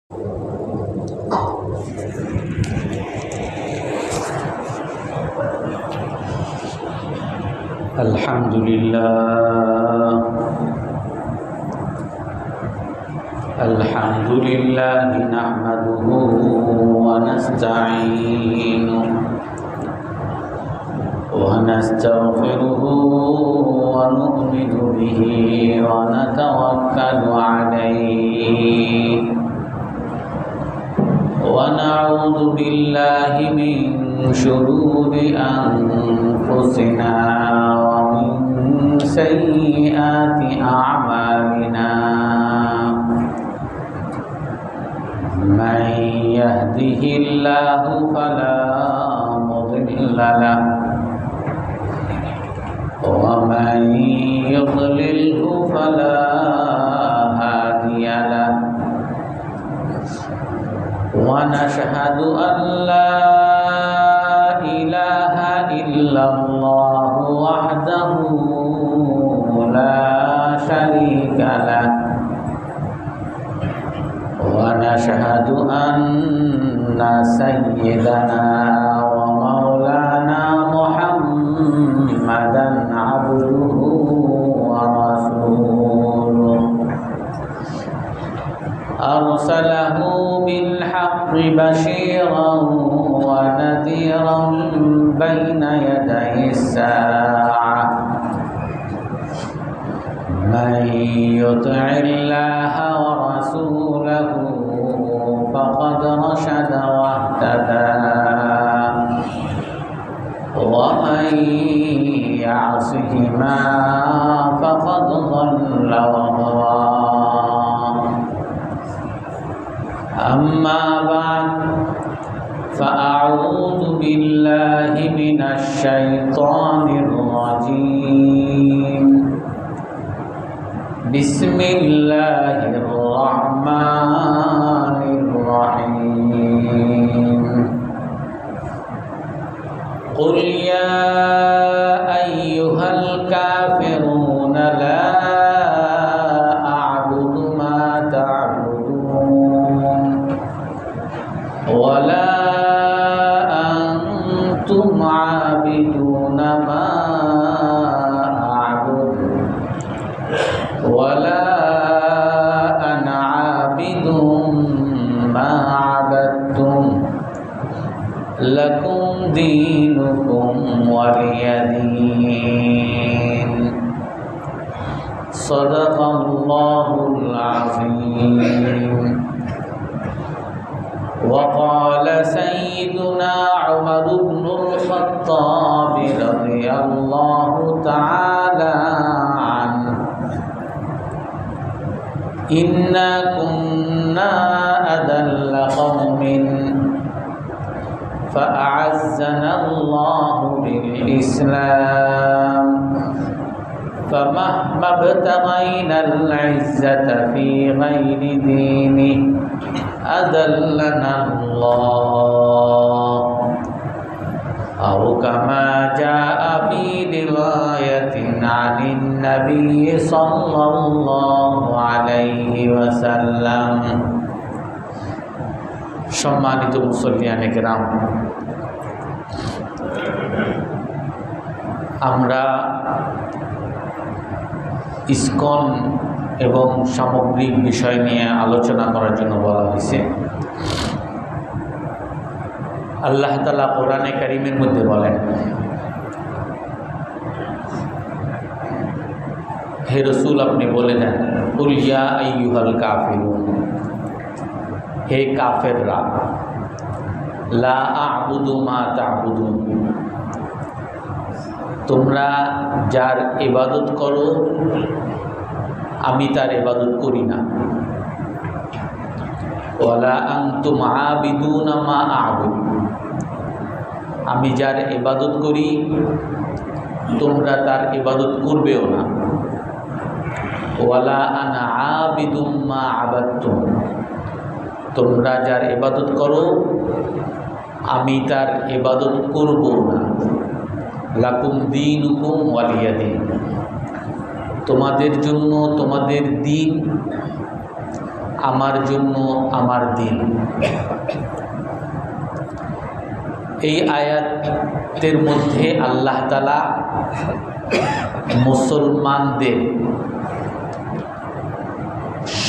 Alhamdulillah nahmaduhu wa nasta'inuhu wa nastaghfiruhu wa nu'minu bihi wa natawakkalu alayhi wa na'udzu billahi min shururi anfusina wa min sayyiati a'malina. من يهده الله فلا مضل له ومن يضلله فلا هادي له ونشهد أن لا إله إلا الله وحده لا شريك له ونشهد أن سيدنا ومولانا محمدا عبده ورسوله أرسله بالحق بشيرا ونذيرا بين يدي الساعة من يطع الله ورسوله فقد رشد واهتدى ومن يعصهما فقد ضل وغوى. أما بعد فأعوذ بالله من الشيطان الرجيم. بسم الله الرحمن الرحيم. قل يا أيها الكافرون لا أعبد ما تعبدون ولا أنتم عابدون ما أعبد ولا أنا عابد ما عبدتم لكم دينكم ولي دين. صدق الله العظيم. وقال سيدنا عمر بن الخطاب رضي الله تعالى عنه: إنا كنا أذل قوم فأعزنا الله بالإسلام فمهما ابتغينا العزة في غير دينه أذلنا الله، أو كما جاء في رواية عن النبي صلى الله عليه وسلم. সম্মানিত মুসল্লিয়ানে কেরাম, আমরা ISKCON এবং সামগ্রিক বিষয় নিয়ে আলোচনা করার জন্য বলা হয়েছে। আল্লাহ তাআলা কোরআনে কারীমের মধ্যে বলেন, হে রাসূল আপনি বলে দেন, কুল ইয়া আইয়ুহাল কাফিরুন, হে কাফেররা, লা আ'বুদু মা তা'বুদুন, তোমরা যার ইবাদত করো আমি তার ইবাদত করি না। ওয়ালা আনতুম আবিদুনা মা আ'বুদু, আমি যার ইবাদত করি তোমরা তার ইবাদত করবেও না। ওয়ালা আনা আবিদুম মা আবাদতুম, তোমরা যার ইবাদত করো আমি তার ইবাদত করব না। লাকুম দীনুকুম ওয়ালিয়া দীন, তোমাদের জন্য তোমাদের দিন, আমার জন্য আমার দিন। এই আয়াতের মধ্যে আল্লাহ তাআলা মুসলমানদের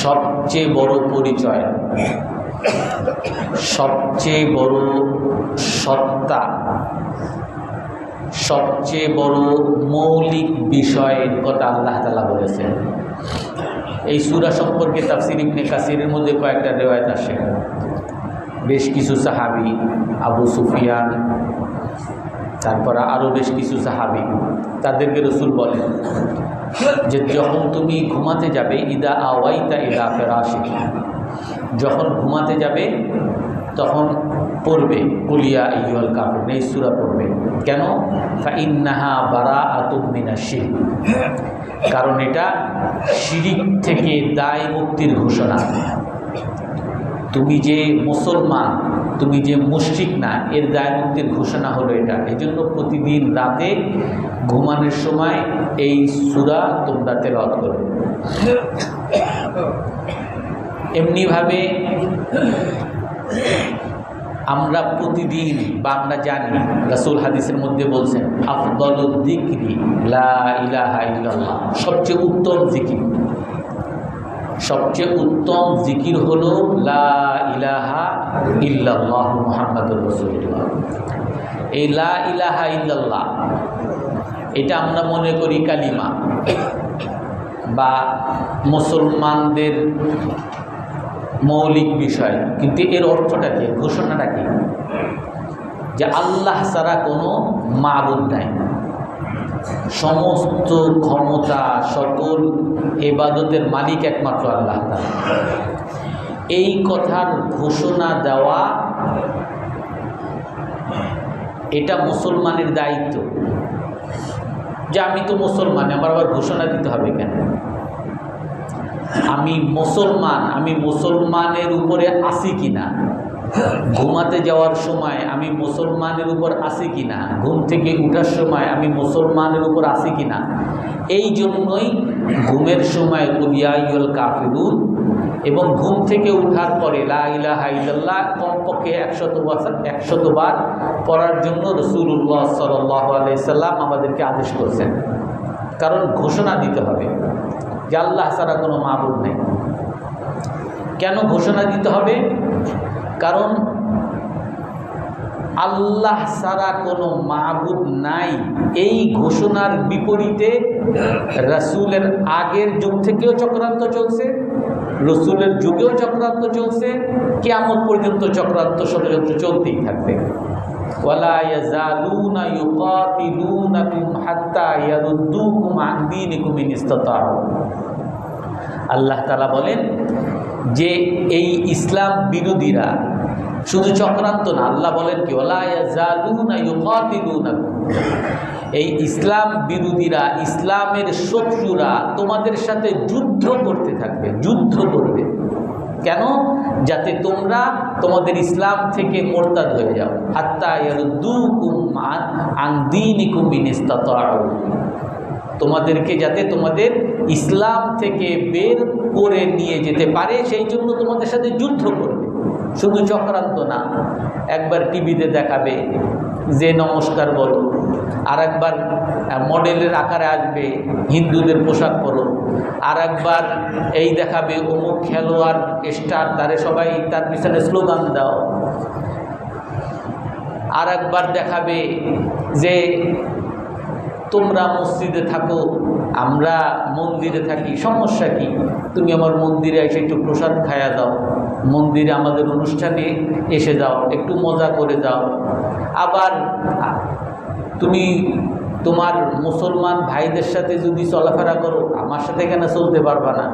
সবচেয়ে বড় পরিচয়, সবচেয়ে বড় সত্তা, সবচেয়ে বড় মৌলিক বিষয়ের কথা আল্লাহ তাআলা বলেছেন। এই সূরা সম্পর্কে তাফসীর ইবনে কাসিরের মধ্যে কয়েকটা রিওয়ায়াত আসে। বেশ কিছু সাহাবী, আবু সুফিয়ান, তারপরে আরও বেশ কিছু সাহাবী, তাদেরকে রাসূল বলেন যে যখন তুমি ঘুমাতে যাবে, ইদা আওয়াইতা ইলা ফিরাশিক, যখন ঘুমাতে যাবে তখন পড়বে কুলিয়া আইয়ুহাল কাফিরুন, এই সূরা পড়বে। কেন? ফাইন্নাহা বারাআতুম মিনাশ শিরক, কারণ এটা শিরিক থেকে দায় মুক্তির ঘোষণা। তুমি যে মুসলমান, তুমি যে মুশরিক না, এর দায় মুক্তির ঘোষণা হলো এটা। এই জন্য প্রতিদিন রাতে ঘুমানোর সময় এই সূরা তোমরা তেলাওয়াত করবে। এমনিভাবে আমরা প্রতিদিন বা আমরা জানি, রাসূল হাদিসের মধ্যে বলছেন আফদালুদ যিকরি লা ইলাহা ইল্লাল্লাহ, সবচেয়ে উত্তম জিকির, সবচেয়ে উত্তম জিকির হলো লা ইলাহা ইল্লাল্লাহ মুহাম্মাদুর রাসূলুল্লাহ। এই লা ইলাহা ইল্লাল্লাহ এটা আমরা মনে করি কালিমা বা মুসলমানদের মৌলিক বিষয়, কিন্তু এর অর্থটা কি, ঘোষণাটা কি? যে আল্লাহ ছাড়া কোনো মাবুদ নাই, সমস্ত ক্ষমতা, সকল ইবাদতের মালিক একমাত্র আল্লাহ তাআলা। এই কথার ঘোষণা দেওয়া এটা মুসলমানের দায়িত্ব। যে আমি তো মুসলমান, আমার আবার ঘোষণা দিতে হবে কেন? আমি মুসলমান, আমি মুসলমানের উপরে আছি কিনা, ঘুমাতে যাওয়ার সময় আমি মুসলমানের উপর আছি কিনা, ঘুম থেকে উঠার সময় আমি মুসলমানের উপর আছি কিনা, এই জন্যই ঘুমের সময় কুল ইয়া আইয়ুহাল কাফিরুন এবং ঘুম থেকে উঠার পরে লা ইলাহা ইল্লাল্লাহ কমপক্ষে 100 বার পড়ার জন্য রাসূলুল্লাহ সাল্লাল্লাহু আলাইহি সাল্লাম আমাদেরকে আদেশ করেছেন। কারণ ঘোষণা দিতে হবে যে আল্লাহ ছাড়া কোনো মাবুদ নেই। কেন ঘোষণা দিতে হবে? কারণ আল্লাহ ছাড়া কোনো মাবুদ নাই, এই ঘোষণার বিপরীতে রাসূলের আগের যুগ থেকেও চক্রান্ত চলছে, রাসূলের যুগেও চক্রান্ত চলছে, কিয়ামত পর্যন্ত চক্রান্ত ষড়যন্ত্র চলতেই থাকবে। ওয়ালা ইয়াজালুনা ইউকাতিলুনাকুম হাত্তা ইয়ারুদ্দুকুম আন দীনিকুম ইন ইসতাতাউ। আল্লাহ তাআলা বলেন যে এই ইসলাম বিরোধীরা শুধু চক্রান্ত না, আল্লাহ বলেন কি ওয়ালা ইয়াজালুনা ইউকাতিলুনাকুম, এই ইসলাম বিরোধীরা, ইসলামের শত্রুরা তোমাদের সাথে যুদ্ধ করতে থাকবে, যুদ্ধ করবে। কেন? যাতে তোমরা তোমাদের ইসলাম থেকে মোরতাদ হয়ে যাও। হাত্তা ইয়ারুদ্দুকুম আন দীনিকুম ইন ইসতাতাউ, তোমাদেরকে যাতে তোমাদের ইসলাম থেকে বের করে নিয়ে যেতে পারে, সেই জন্য তোমাদের সাথে যুদ্ধ করবে। শুধু চক্রান্ত না, একবার টিভিতে দেখাবে যে নমস্কার বলো, আর একবার মডেলের আকারে আসবে হিন্দুদের পোশাক পরো, আর একবার এই দেখাবে অমুক খেলোয়াড় স্টার, তারে সবাই তার পিছনে স্লোগান দাও, আর একবার দেখাবে যে তোমরা মসজিদে থাকো, আমরা মন্দিরে থাকি, সমস্যা কি? তুমি আমার মন্দিরে এসে একটু প্রসাদ খায়া দাও, মন্দিরে আমাদের অনুষ্ঠানে এসে যাও, একটু মজা করে যাও। আবার তুমি তোমার মুসলমান ভাইদের সাথে যদি চলাফেরা করো, আমার সাথে কেন চলতে পারবা না?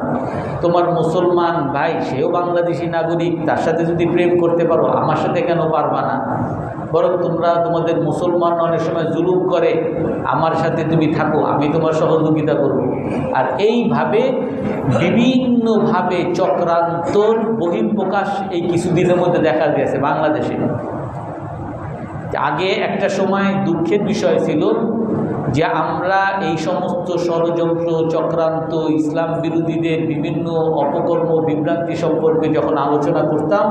তোমার মুসলমান ভাই, সেও বাংলাদেশি নাগরিক, তার সাথে যদি প্রেম করতে পারো, আমার সাথে কেন পারবা না? বরং তোমরা তোমাদের মুসলমান অনেক সময় জুলুম করে, আমার সাথে তুমি থাকো, আমি তোমার সহযোগিতা করব। আর এইভাবে বিভিন্নভাবে চক্রান্তর বহিঃপ্রকাশ এই কিছুদিনের মধ্যে দেখা গেছে বাংলাদেশে। আগে একটা সময় দুঃখের বিষয় ছিল যে আমরা এই সমস্ত ষড়যন্ত্র চক্রান্ত ইসলাম বিরোধীদের বিভিন্ন অপকর্ম বিভ্রান্তি সম্পর্কে যখন আলোচনা করতাম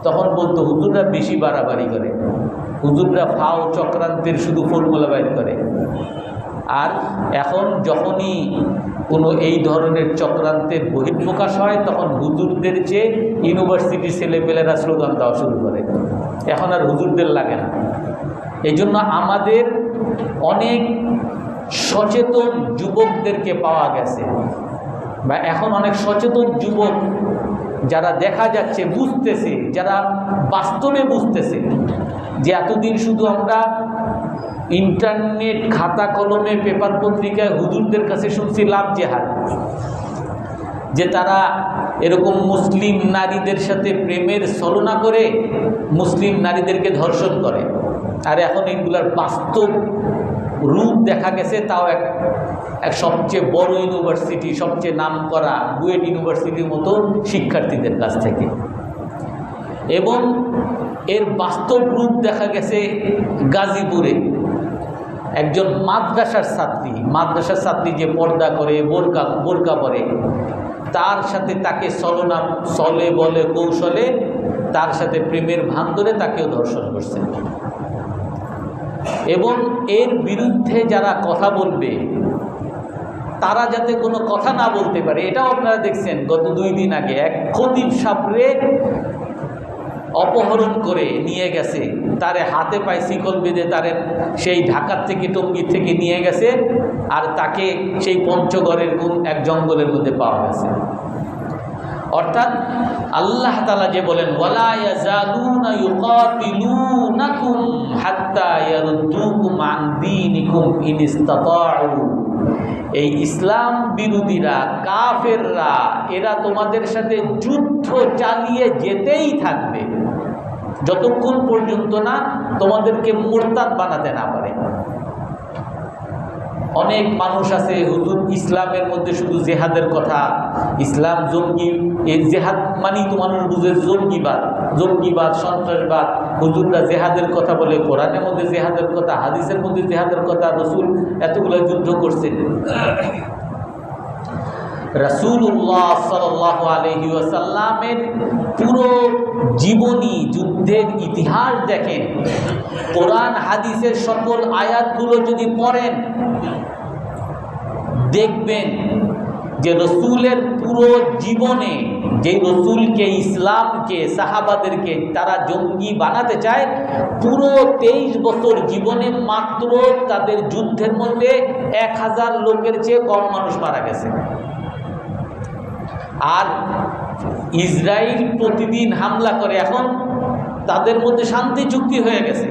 তখন বলতো হুজুররা বেশি বাড়াবাড়ি করে, হুজুররা ফাও চক্রান্তের শুধু ফর্মুলা বাইর করে। আর এখন যখনই কোনো এই ধরনের চক্রান্তের বহিঃপ্রকাশ হয় তখন হুজুরদের চেয়ে ইউনিভার্সিটির ছেলেপেলেরা স্লোগান দেওয়া শুরু করে। এখন আর হুজুরদের লাগে না। এই জন্য আমাদের অনেক সচেতন যুবকদেরকে পাওয়া গেছে, বা এখন অনেক সচেতন যুবক যারা দেখা যাচ্ছে, বুঝতেছে, যারা বাস্তবে বুঝতেছে যে এতদিন শুধু আমরা ইন্টারনেট খাতা কলমে পেপার পত্রিকায় হুজুরদের কাছে শুনছি লাভ জেহাদ, যে তারা এরকম মুসলিম নারীদের সাথে প্রেমের ছলনা করে মুসলিম নারীদেরকে ধর্ষণ করে। আর এখন এগুলার বাস্তব রূপ দেখা গেছে, তাও এক সবচেয়ে বড় ইউনিভার্সিটি, সবচেয়ে নামকরা বুয়েট ইউনিভার্সিটির মতো শিক্ষার্থীদের কাছ থেকে। এবং এর বাস্তব রূপ দেখা গেছে গাজীপুরে একজন মাদ্রাসার ছাত্রী যে পর্দা করে, বোরকা পরে, তার সাথে তাকে চলে বলে কৌশলে তার সাথে প্রেমের ভান ধরে তাকেও ধর্ষণ করছে। এবং এর বিরুদ্ধে যারা কথা বলবে তারা যাতে কোনো কথা না বলতে পারে, এটাও আপনারা দেখছেন গত 2 দিন আগে এক খতিব সাবরে অপহরণ করে নিয়ে গেছে, তারে হাতে পায়ে শিকল বেঁধে তারে সেই ঢাকার থেকে টঙ্গী থেকে নিয়ে গেছে, আর তাকে সেই পঞ্চগড়ের কোন এক জঙ্গলের মধ্যে পাওয়া গেছে। অর্থাৎ আল্লাহ তাআলা যে বলেন ওয়ালা ইয়াজালুনা ইউকাতিলুনাকুম হাত্তা ইয়ারুদ্দুকুম আন দীনিকুম ইন ইসতাতাউ, এই ইসলাম বিরোধীরা, কাফেররা, এরা তোমাদের সাথে যুদ্ধ চালিয়ে যেতেই থাকবে যতক্ষণ পর্যন্ত না তোমাদেরকে মুরতাদ বানাতে না পারে। অনেক মানুষ আছে হুজুর ইসলামের মধ্যে শুধু জেহাদের কথা, ইসলাম জঙ্গি, এই জেহাদ মানেই তো মানুষ বুঝে জঙ্গিবাদ, সন্ত্রাসবাদ। হুজুররা জেহাদের কথা বলে, কোরআনের মধ্যে জেহাদের কথা, হাদিসের মধ্যে জেহাদের কথা, রসুল এতগুলো যুদ্ধ করছেন। রাসূলুল্লাহ সাল্লাল্লাহু আলাইহি ওয়াসাল্লামের পুরো জীবনী, যুদ্ধের ইতিহাস দেখেন, কোরআন হাদিসের সকল আয়াতগুলো যদি পড়েন দেখবেন যে রসুলের পুরো জীবনে, যে রসুলকে, ইসলামকে, সাহাবাদেরকে তারা জঙ্গি বানাতে চায়, পুরো 23 বছর জীবনে মাত্র তাদের যুদ্ধের মধ্যে 1000 লোকের চেয়ে কম মানুষ মারা গেছে। আর ইসরায়েল প্রতিদিন হামলা করে। এখন তাদের মধ্যে শান্তি চুক্তি হয়ে গেছে,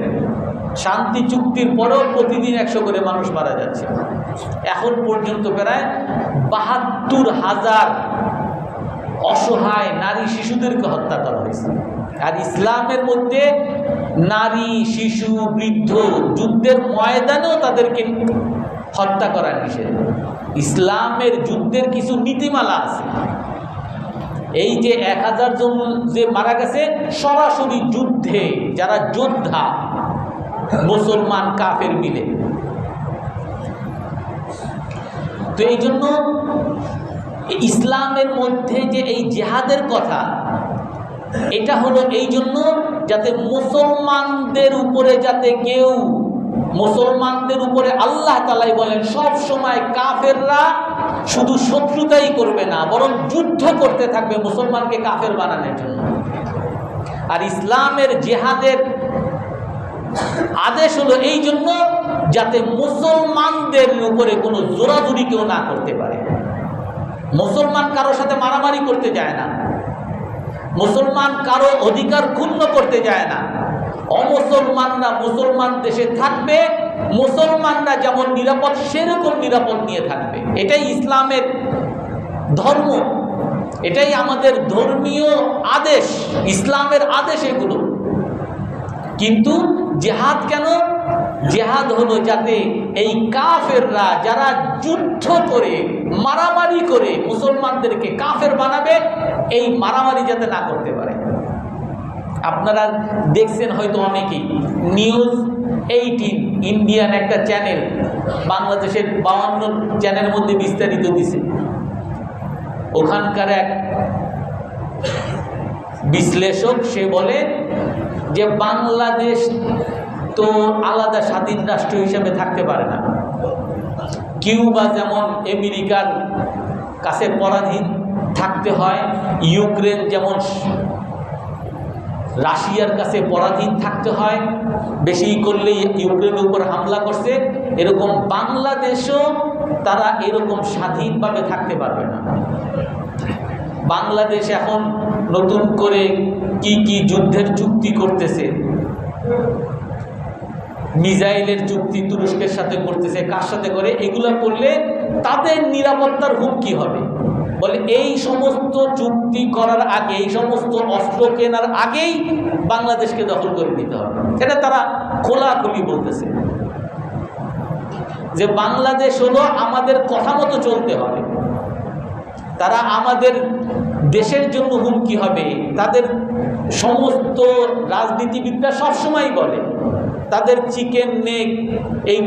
শান্তি চুক্তির পরেও প্রতিদিন 100 করে মানুষ মারা যাচ্ছে। এখন পর্যন্ত প্রায় 72,000 অসহায় নারী শিশুদেরকে হত্যা করা হয়েছে। আর ইসলামের মধ্যে নারী, শিশু, বৃদ্ধ যুদ্ধের ময়দানেও তাদেরকে হত্যা করা নিষেধ। ইসলামের যুদ্ধের কিছু নীতিমালা আছে। এই যে 1000 জন যে মারা গেছে সরাসরি যুদ্ধে, যারা যোদ্ধা মুসলমান কাফের মিলে। তো এই জন্য ইসলামের মধ্যে যে এই জিহাদের কথা, এটা হলো এই জন্য যাতে মুসলমানদের উপরে যাতে কেউ, মুসলমানদের উপরে আল্লাহ তাআলাই বলেন সব সময় কাফেররা শুধু শত্রুতাই করবে না, বরং যুদ্ধ করতে থাকবে মুসলমানকে কাফের বানানোর জন্য। আর ইসলামের জিহাদের আদেশ হলো এই জন্য যাতে মুসলমানদের উপরে কোনো জোরাজুরি কেউ না করতে পারে। মুসলমান কারোর সাথে মারামারি করতে যায় না, মুসলমান কারো অধিকার ক্ষুণ্ণ করতে যায় না। অমুসলমানরা মুসলমান দেশে থাকবে, মুসলমানরা যেমন নিরাপদ সেরকম নিরাপদ নিয়ে থাকবে। এটাই ইসলামের ধর্ম, এটাই আমাদের ধর্মীয় আদেশ, ইসলামের আদেশ এগুলো। কিন্তু জিহাদ কেন? জিহাদ হলো যাতে এই কাফেররা যারা যুদ্ধ করে, মারামারি করে মুসলমানদেরকে কাফের বানাবে, এই মারামারি যাতে না করতে পারে। আপনারা দেখছেন হয়তো অনেকেই নিউজ 18 ইন্ডিয়ান একটা চ্যানেল বাংলাদেশের 52 চ্যানেলের মধ্যে বিস্তারিত দিছে। ওখানকার এক বিশ্লেষক সে বলে যে বাংলাদেশ তো আলাদা স্বাধীন রাষ্ট্র হিসেবে থাকতে পারে না। কিউবা যেমন আমেরিকার কাছে পরাধীন থাকতে হয়, ইউক্রেন যেমন রাশিয়ার কাছে পরাধীন থাকতে হয়, বেশি করলে ইউক্রেনের উপর হামলা করছে, এরকম বাংলাদেশও তারা এরকম স্বাধীনভাবে থাকতে পারবে না। বাংলাদেশ এখন নতুন করে কি কি যুদ্ধের চুক্তি করতেছে, মিসাইলের চুক্তি তুরস্কের সাথে করতেছে, কার সাথে করে, এগুলো করলে তাদের নিরাপত্তার হুমকি হবে। বলে এই সমস্ত চুক্তি করার আগে, এই সমস্ত অস্ত্র কেনার আগেই বাংলাদেশকে দখল করে নিতে হবে। এটা তারা খোলাখুলি বলতেছে যে বাংলাদেশ হলো আমাদের কথা মতো চলতে হবে, তারা আমাদের দেশের জন্য হুমকি হবে। তাদের সমস্ত রাজনীতিবিদরা সবসময় বলে তাদের চিকেন নেক, এই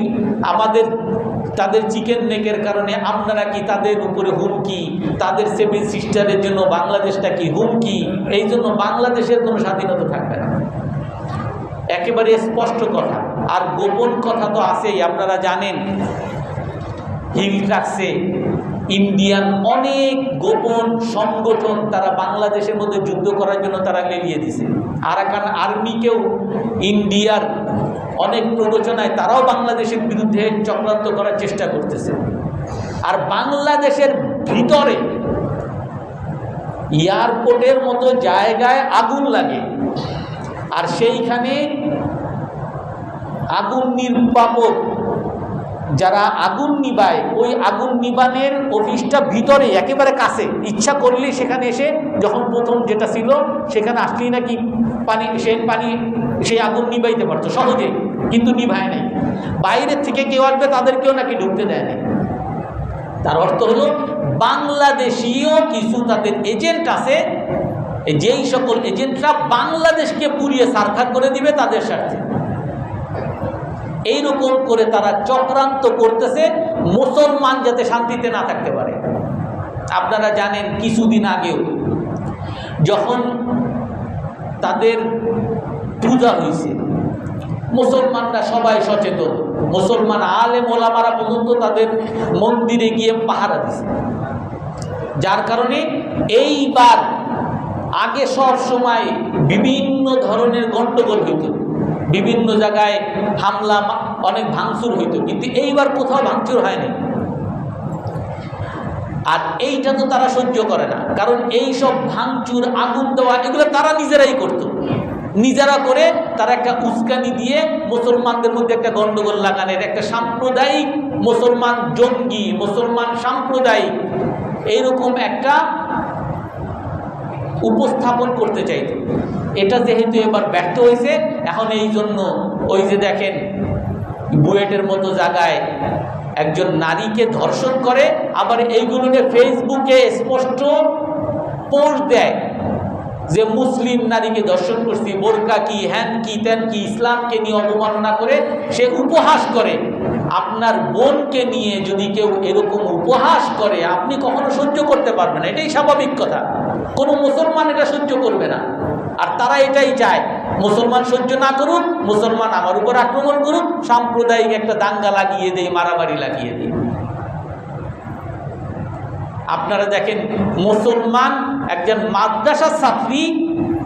তাদের চিকেন নেকের কারণে আপনারা কি তাদের উপরে হুমকি, তাদের 7 সিস্টারের জন্য বাংলাদেশটা কি হুমকি, এই জন্য বাংলাদেশের কোনো স্বাধীনতা থাকবে না। একেবারে স্পষ্ট কথা। আর গোপন কথা তো আছেই, আপনারা জানেন হিল ট্রাক্সে ইন্ডিয়ান অনেক গোপন সংগঠন তারা বাংলাদেশের মধ্যে যুদ্ধ করার জন্য তারা লেলিয়ে দিছে। আরাকান আর্মিকেও ইন্ডিয়ার অনেক প্ররোচনায় তারাও বাংলাদেশের বিরুদ্ধে চক্রান্ত করার চেষ্টা করতেছে। আর বাংলাদেশের ভিতরে এয়ারপোর্টের মতো জায়গায় আগুন লাগে, আর সেইখানে আগুন নির্বাপক যারা আগুন নিবায়, ওই আগুন নিবানের অফিসটা ভিতরে একেবারে কাছে, ইচ্ছা করলেই সেখানে এসে, যখন প্রথম যেটা ছিল সেখানে আসলেই নাকি সেই আগুন নিবাইতে পারতো সহজে, কিন্তু নিভায় নাই। বাইরের থেকে কেউ আসবে তাদেরকেও নাকি ঢুকতে দেয় না। তার অর্থ হলো বাংলাদেশীয় কিছু তাদের এজেন্ট আছে, যেই সকল এজেন্টরা বাংলাদেশকে পুড়িয়ে সারখার করে দিবে তাদের স্বার্থে। এইরকম করে তারা চক্রান্ত করতেছে মুসলমান যাতে শান্তিতে না থাকতে পারে। আপনারা জানেন কিছুদিন আগেও যখন তাদের পূজা হয়েছে, মুসলমানরা সবাই সচেতন, মুসলমান আলেম ওলামারা পর্যন্ত তাদের মন্দিরে গিয়ে পাহারা দিছে, যার কারণে এইবার আগে সব সময় বিভিন্ন ধরনের গন্ডগোল হইত, বিভিন্ন জায়গায় হামলা, অনেক ভাঙচুর হইত, কিন্তু এইবার কোথাও ভাঙচুর হয়নি। আর এইটা তো তারা সহ্য করে না, কারণ এই সব ভাঙচুর, আগুন দেওয়া, এগুলো তারা নিজেরাই করত। নিজেরা করে তারা একটা উস্কানি দিয়ে মুসলমানদের মধ্যে একটা গন্ডগোল লাগানোর, একটা সাম্প্রদায়িক মুসলমান জঙ্গি, মুসলমান সাম্প্রদায়িক এইরকম একটা উপস্থাপন করতে চাইত। এটা যেহেতু এবার ব্যর্থ হয়েছে, এখন এই জন্য ওই যে দেখেন বুয়েটের মতো জায়গায় একজন নারীকে ধর্ষণ করে, আবার এইগুলোকে ফেসবুকে স্পষ্ট পোস্ট দেয় যে মুসলিম নারীকে ধর্ষণ করছি, বোরকা কি, হ্যান কি, তেন কি, ইসলামকে নিয়ে অবমাননা করে সে উপহাস করে। আপনার বোনকে নিয়ে যদি কেউ এরকম উপহাস করে, আপনি কখনো সহ্য করতে পারবেন না, এটাই স্বাভাবিক কথা। কোনো মুসলমান এটা সহ্য করবে না। আর তারা এটাই চায়, মুসলমান সহ্য না করুক, মুসলমান আমার উপর আক্রমণ করুক, সাম্প্রদায়িক একটা দাঙ্গা লাগিয়ে দেয়, মারামারি লাগিয়ে দেয়। আপনারা দেখেন মুসলমান একজন মাদ্রাসার ছাত্রী,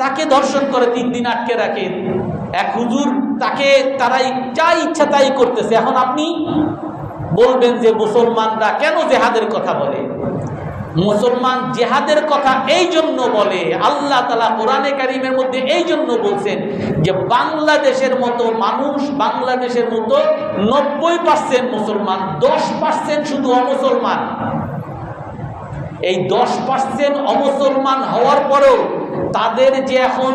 তাকে ধর্ষণ করে 3 দিন আটকে রাখে এক হুজুর, তাকে তারাই যা ইচ্ছা তাই করতেছে। এখন আপনি বলবেন যে মুসলমানরা কেন জেহাদের কথা বলে? মুসলমান জেহাদের কথা এই জন্য বলে, আল্লাহ তাআলা কোরআনে কারীমের মধ্যে এই জন্য বলছেন যে বাংলাদেশের মতো মানুষ, বাংলাদেশের মতো 90% মুসলমান, 10% শুধু অমুসলমান। এই 10% অমুসলমান হওয়ার পরেও তাদের যে এখন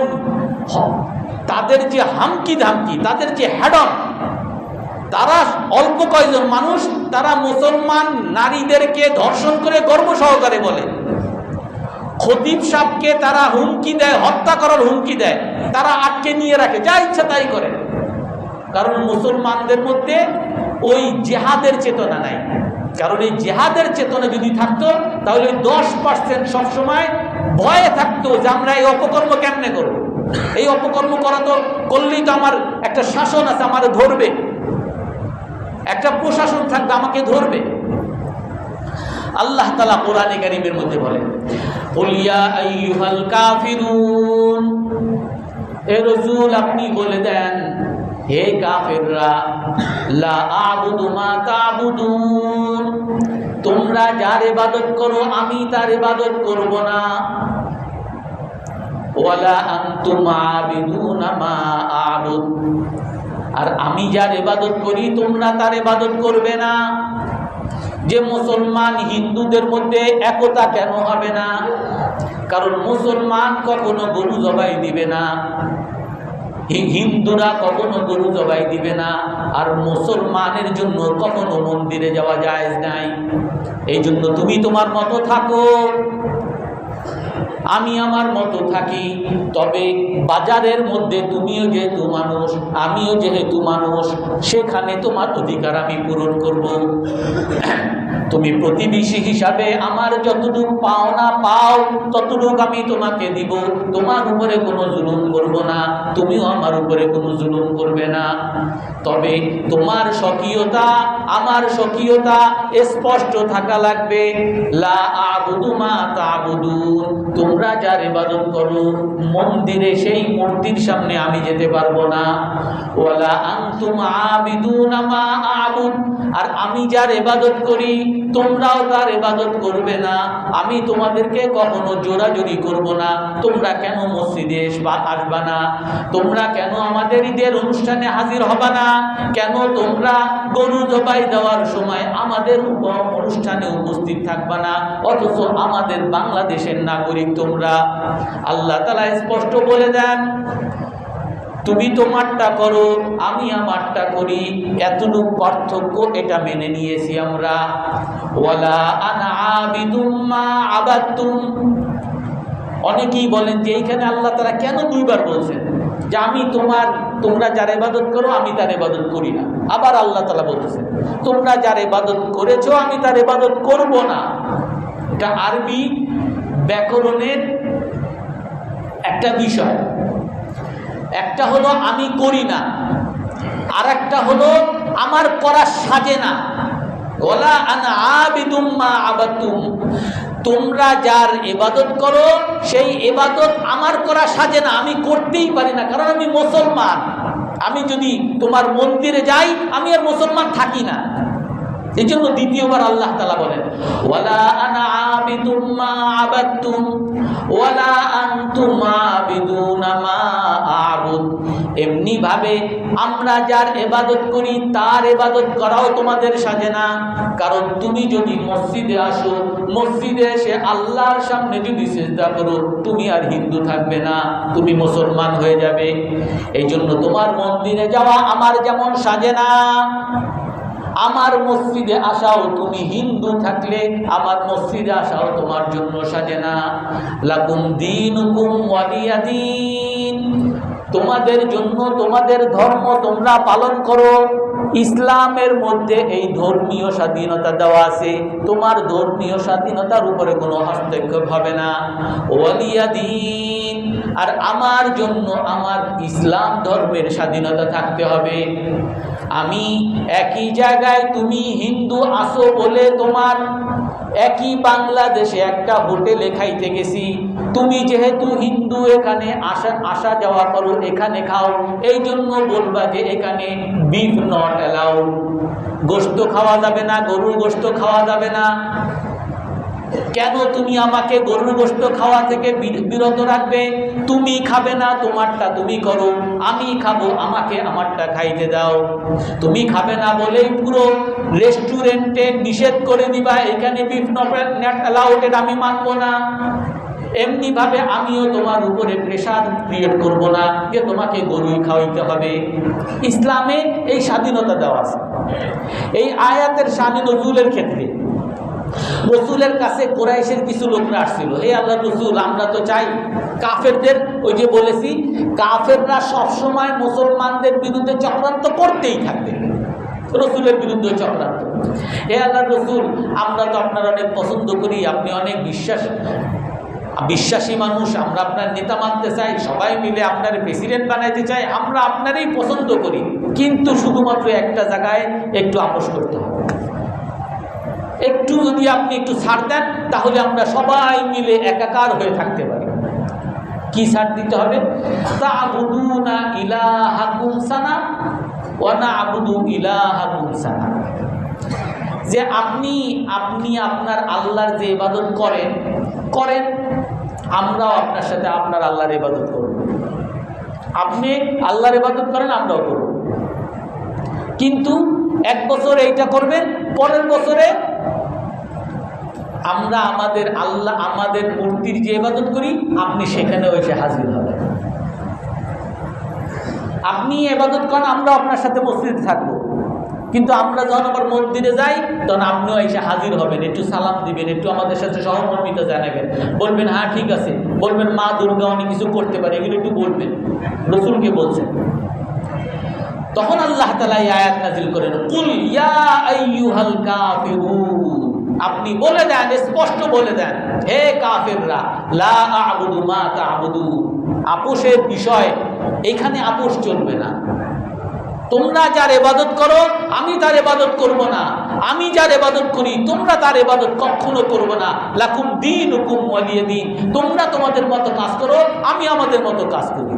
তাদের যে হামকি ধামকি, তাদের যে হ্যাডন, তারা অল্প কয়েকজন মানুষ, তারা মুসলমান নারীদেরকে ধর্ষণ করে গর্ব সহকারে বলে। খতিব সাহেবকে তারা হুমকি দেয়, হত্যা করার হুমকি দেয়, তারা আটকে নিয়ে রাখে, যা ইচ্ছা তাই করে। কারণ মুসলমানদের মধ্যে ওই জেহাদের চেতনা নাই। কারণ এই জেহাদের চেতনা যদি থাকতো তাহলে 10% সবসময় ভয়ে থাকতো যে আমরা এই অপকর্ম কেমনে করবো, এই অপকর্ম করা তো করলেই তো আমার একটা শাসন আছে, আমার ধরবে, একটা প্রশাসন থাকবে, আমাকে ধরবে। আল্লাহ তাআলা কোরআনে কারীমের মধ্যে বলেন, কুল ইয়া আইয়ুহাল কাফিরুন, হে রাসূল আপনি বলে দেন, হে কাফেররা, লা আ'বুদু মা তা'বুদুন, তোমরা যার ইবাদত করো আমি তার ইবাদত করব না, ওয়ালা আনতুম আ'বিদুনা মা আ'বুদ, আর আমি যার ইবাদত করি তোমরা তার ইবাদত করবে না। যে মুসলমান হিন্দুদের মধ্যে একতা কেন হবে না? কারণ মুসলমান কখনো গরু জবাই দিবে না, হিন্দুরা কখনো গরু জবাই দিবে না, আর মুসলমানের জন্য কখনো মন্দিরে যাওয়া জায়েজ নাই। এই জন্য তুমি তোমার মতো থাকো, আমি আমার মতো থাকি, তবে বাজারের মধ্যে তুমিও যেহেতু মানুষ, আমিও যেহেতু মানুষ, সেখানে তোমার অধিকার আমি পূরণ করব। তুমি প্রতিবেশী হিসাবে আমার যতটুকু পাওনা পাও ততটুকু আমি তোমাকে দিব, তোমার উপরে কোনো জুলুম করব না, তুমিও আমার উপরে কোনো জুলুম করবে না। তবে তোমার স্বকীয়তা আমার স্বকীয়তা স্পষ্ট থাকা লাগবে। লা আ'বুদু মা তা'বুদুন, তোমরা যার ইবাদত করো মন্দিরে সেই মূর্তির সামনে আমি যেতে পারবো না। ওয়ালা আনতুম আ'বিদুনা মা আ'বুদ, আর আমি যার ইবাদত করি তোমরাও তার ইবাদত করবে না। আমি তোমাদেরকে কখনো জোরাজুরি করব না। তোমরা কেন মসজিদে আসবা না? তোমরা কেন আমাদের ঈদের অনুষ্ঠানে হাজির হবা না? কেন তোমরা গরু জবাই দেওয়ার সময় আমাদের অনুষ্ঠানে উপস্থিত থাকবা না? অথচ আমাদের বাংলাদেশের নাগরিক তোমরা। আল্লাহ তাআলা স্পষ্ট বলে দেন, তুমি তোমারটা করো আমি আমারটা করি, এতটুকু পার্থক্য, এটা মেনে নিয়েছি আমরা। ওয়ালা আনা আবিদুম মা আবাদতুম, অনেকেই বলেন যে এইখানে আল্লাহ তাআলা কেন দুইবার বলছেন যে আমি তোমরা যার ইবাদত করো আমি তার ইবাদত করি না। আবার আল্লাহ তাআলা বলতেছেন তোমরা যার ইবাদত করেছো আমি তার ইবাদত করব না। এটা আরবি ব্যাকরণের একটা বিষয়। একটা হলো আমি করি না, আর একটা হলো আমার করা সাজে না। ওয়ালা আনা আবিদুম মা আবাদতুম, তোমরা যার ইবাদত করো সেই ইবাদত আমার করা সাজে না, আমি করতেই পারি না, কারণ আমি মুসলমান। আমি যদি তোমার মন্দিরে যাই আমি আর মুসলমান থাকি না। এই জন্য দ্বিতীয়বার আল্লাহ তাআলা বলেন, ওয়ালা আনা আবিদুম মা আবাদতুম ওয়ালা আনতুম আবিদুনা মা আ'বুদ। এমনি ভাবে আমরা যার ইবাদত করি তার ইবাদত করাও তোমাদের সাজে না। কারণ তুমি যদি মসজিদে আসো, মসজিদে এসে আল্লাহর সামনে যদি সিজদা করো, তুমি আর হিন্দু থাকবে না, তুমি মুসলমান হয়ে যাবে। এই জন্য তোমার মন্দিরে যাওয়া আমার যেমন সাজে না, আমার মসজিদে আসাও তুমি হিন্দু থাকলে আমার মসজিদে আসাও তোমার জন্য সাজে না। লাকুম দীনুকুম ওয়ালিয়া দীন, তোমাদের জন্য তোমাদের ধর্ম তোমরা পালন করো। ইসলামের মধ্যে এই ধর্মীয় স্বাধীনতা দেওয়া আছে, তোমার ধর্মীয় স্বাধীনতার উপরে কোনো হস্তক্ষেপ হবে না। ওয়ালিয়া দীন, আর আমার জন্য আমার ইসলাম ধর্মের স্বাধীনতা থাকতে হবে। আমি একই জায়গায় তুমি হিন্দু আসো বলে তোমার একই বাংলাদেশে একটা হোটেলে খাইতে গেছি, তুমি যেহেতু হিন্দু এখানে আসা যাওয়া করো, এখানে খাও, এই জন্য বলবা যে এখানে বিফ নট অ্যালাউড, গোশত খাওয়া যাবে না, গরুর গোশত খাওয়া যাবে না। কেন তুমি আমাকে গরুর গোশত খাওয়া থেকে বিরত রাখবে? তুমি খাবে না, তোমারটা তুমি করো, আমি খাবো, আমাকে আমারটা খাইতে দাও। তুমি খাবে না বলেই পুরো রেস্টুরেন্টে নিষেধ করে দিবা এখানে বিফ নট অ্যালাউড, এটা আমি মানবো না। এমনি ভাবে আমিও তোমার উপরে প্রেশার ক্রিয়েট করব না যে তোমাকে গরুই খাওয়াইতে হবে। ইসলামে এই স্বাধীনতা দেওয়া আছে। এই আয়াতের শানে নজুলের ক্ষেত্রে রসুলের কাছে কুরাইশের কিছু লোকরা আসছিল, হে আল্লাহর রসুল, আমরা তো চাই কাফেরদের ওই যে বলেছি, কাফেররা সবসময় মুসলমানদের বিরুদ্ধে চক্রান্ত করতেই থাকবে, রসুলের বিরুদ্ধে চক্রান্ত। হে আল্লাহর রসুল, আমরা তো আপনার অনেক পছন্দ করি, আপনি অনেক বিশ্বাসী মানুষ, আমরা আপনার নেতা মানতে চাই, সবাই মিলে আপনার প্রেসিডেন্ট বানাইতে চাই, আমরা আপনারই পছন্দ করি, কিন্তু শুধুমাত্র একটা জায়গায় একটু আপোষ করতে হবে। একটু যদি আপনি একটু ছাড় দেন, তাহলে আমরা সবাই মিলে একাকার হয়ে থাকতে পারি। কি ছাড় দিতে হবে? তা'বুদুনা ইলাহাকুম সানা ওয়া না'বুদু ইলাহাকুম সানা। যে আপনি আপনার আল্লাহর যে ইবাদত করেন, আমরাও আপনার সাথে আপনার আল্লাহর ইবাদত করব। আপনি আল্লাহর ইবাদত করেন, আমরাও করব। কিন্তু এক বছর এইটা করবেন, পরের বছরে আমরা আমাদের মূর্তির যে ইবাদত করি, আপনি সেখানে এসে হাজির হবেন। আপনি ইবাদত করেন, আমরা আপনার সাথে মসজিদে থাকবো, কিন্তু আমরা যখন আবার মন্দিরে যাই, তখন আপনিও এসে হাজির হবেন, একটু সালাম দিবেন, একটু আমাদের সাথে সহমর্মিতা জানাবেন, বলবেন হ্যাঁ ঠিক আছে, বলবেন মা দুর্গা অনেক কিছু করতে পারে, এগুলো একটু বলবেন, রসুলকে বলছেন। তখন আল্লাহ তাআলা এই আয়াত নাযিল করেন, কুল ইয়া আইয়ুহাল কাফিরুন, আপনি বলে দেন, স্পষ্ট বলে দেন, হে কাফেররা, লা আ'বুদু মা তা'বুদুন, আপোষের বিষয় এখানে আপোষ চলবে না। তোমরা যার ইবাদত করো, আমি তার ইবাদত করব না, আমি যার ইবাদত করি, তোমরা তার ইবাদত কখনো করব না। লাকুম দীনুকুম ওয়ালিয়া দীন, তোমরা তোমাদের মতো কাজ করো, আমি আমাদের মতো কাজ করি।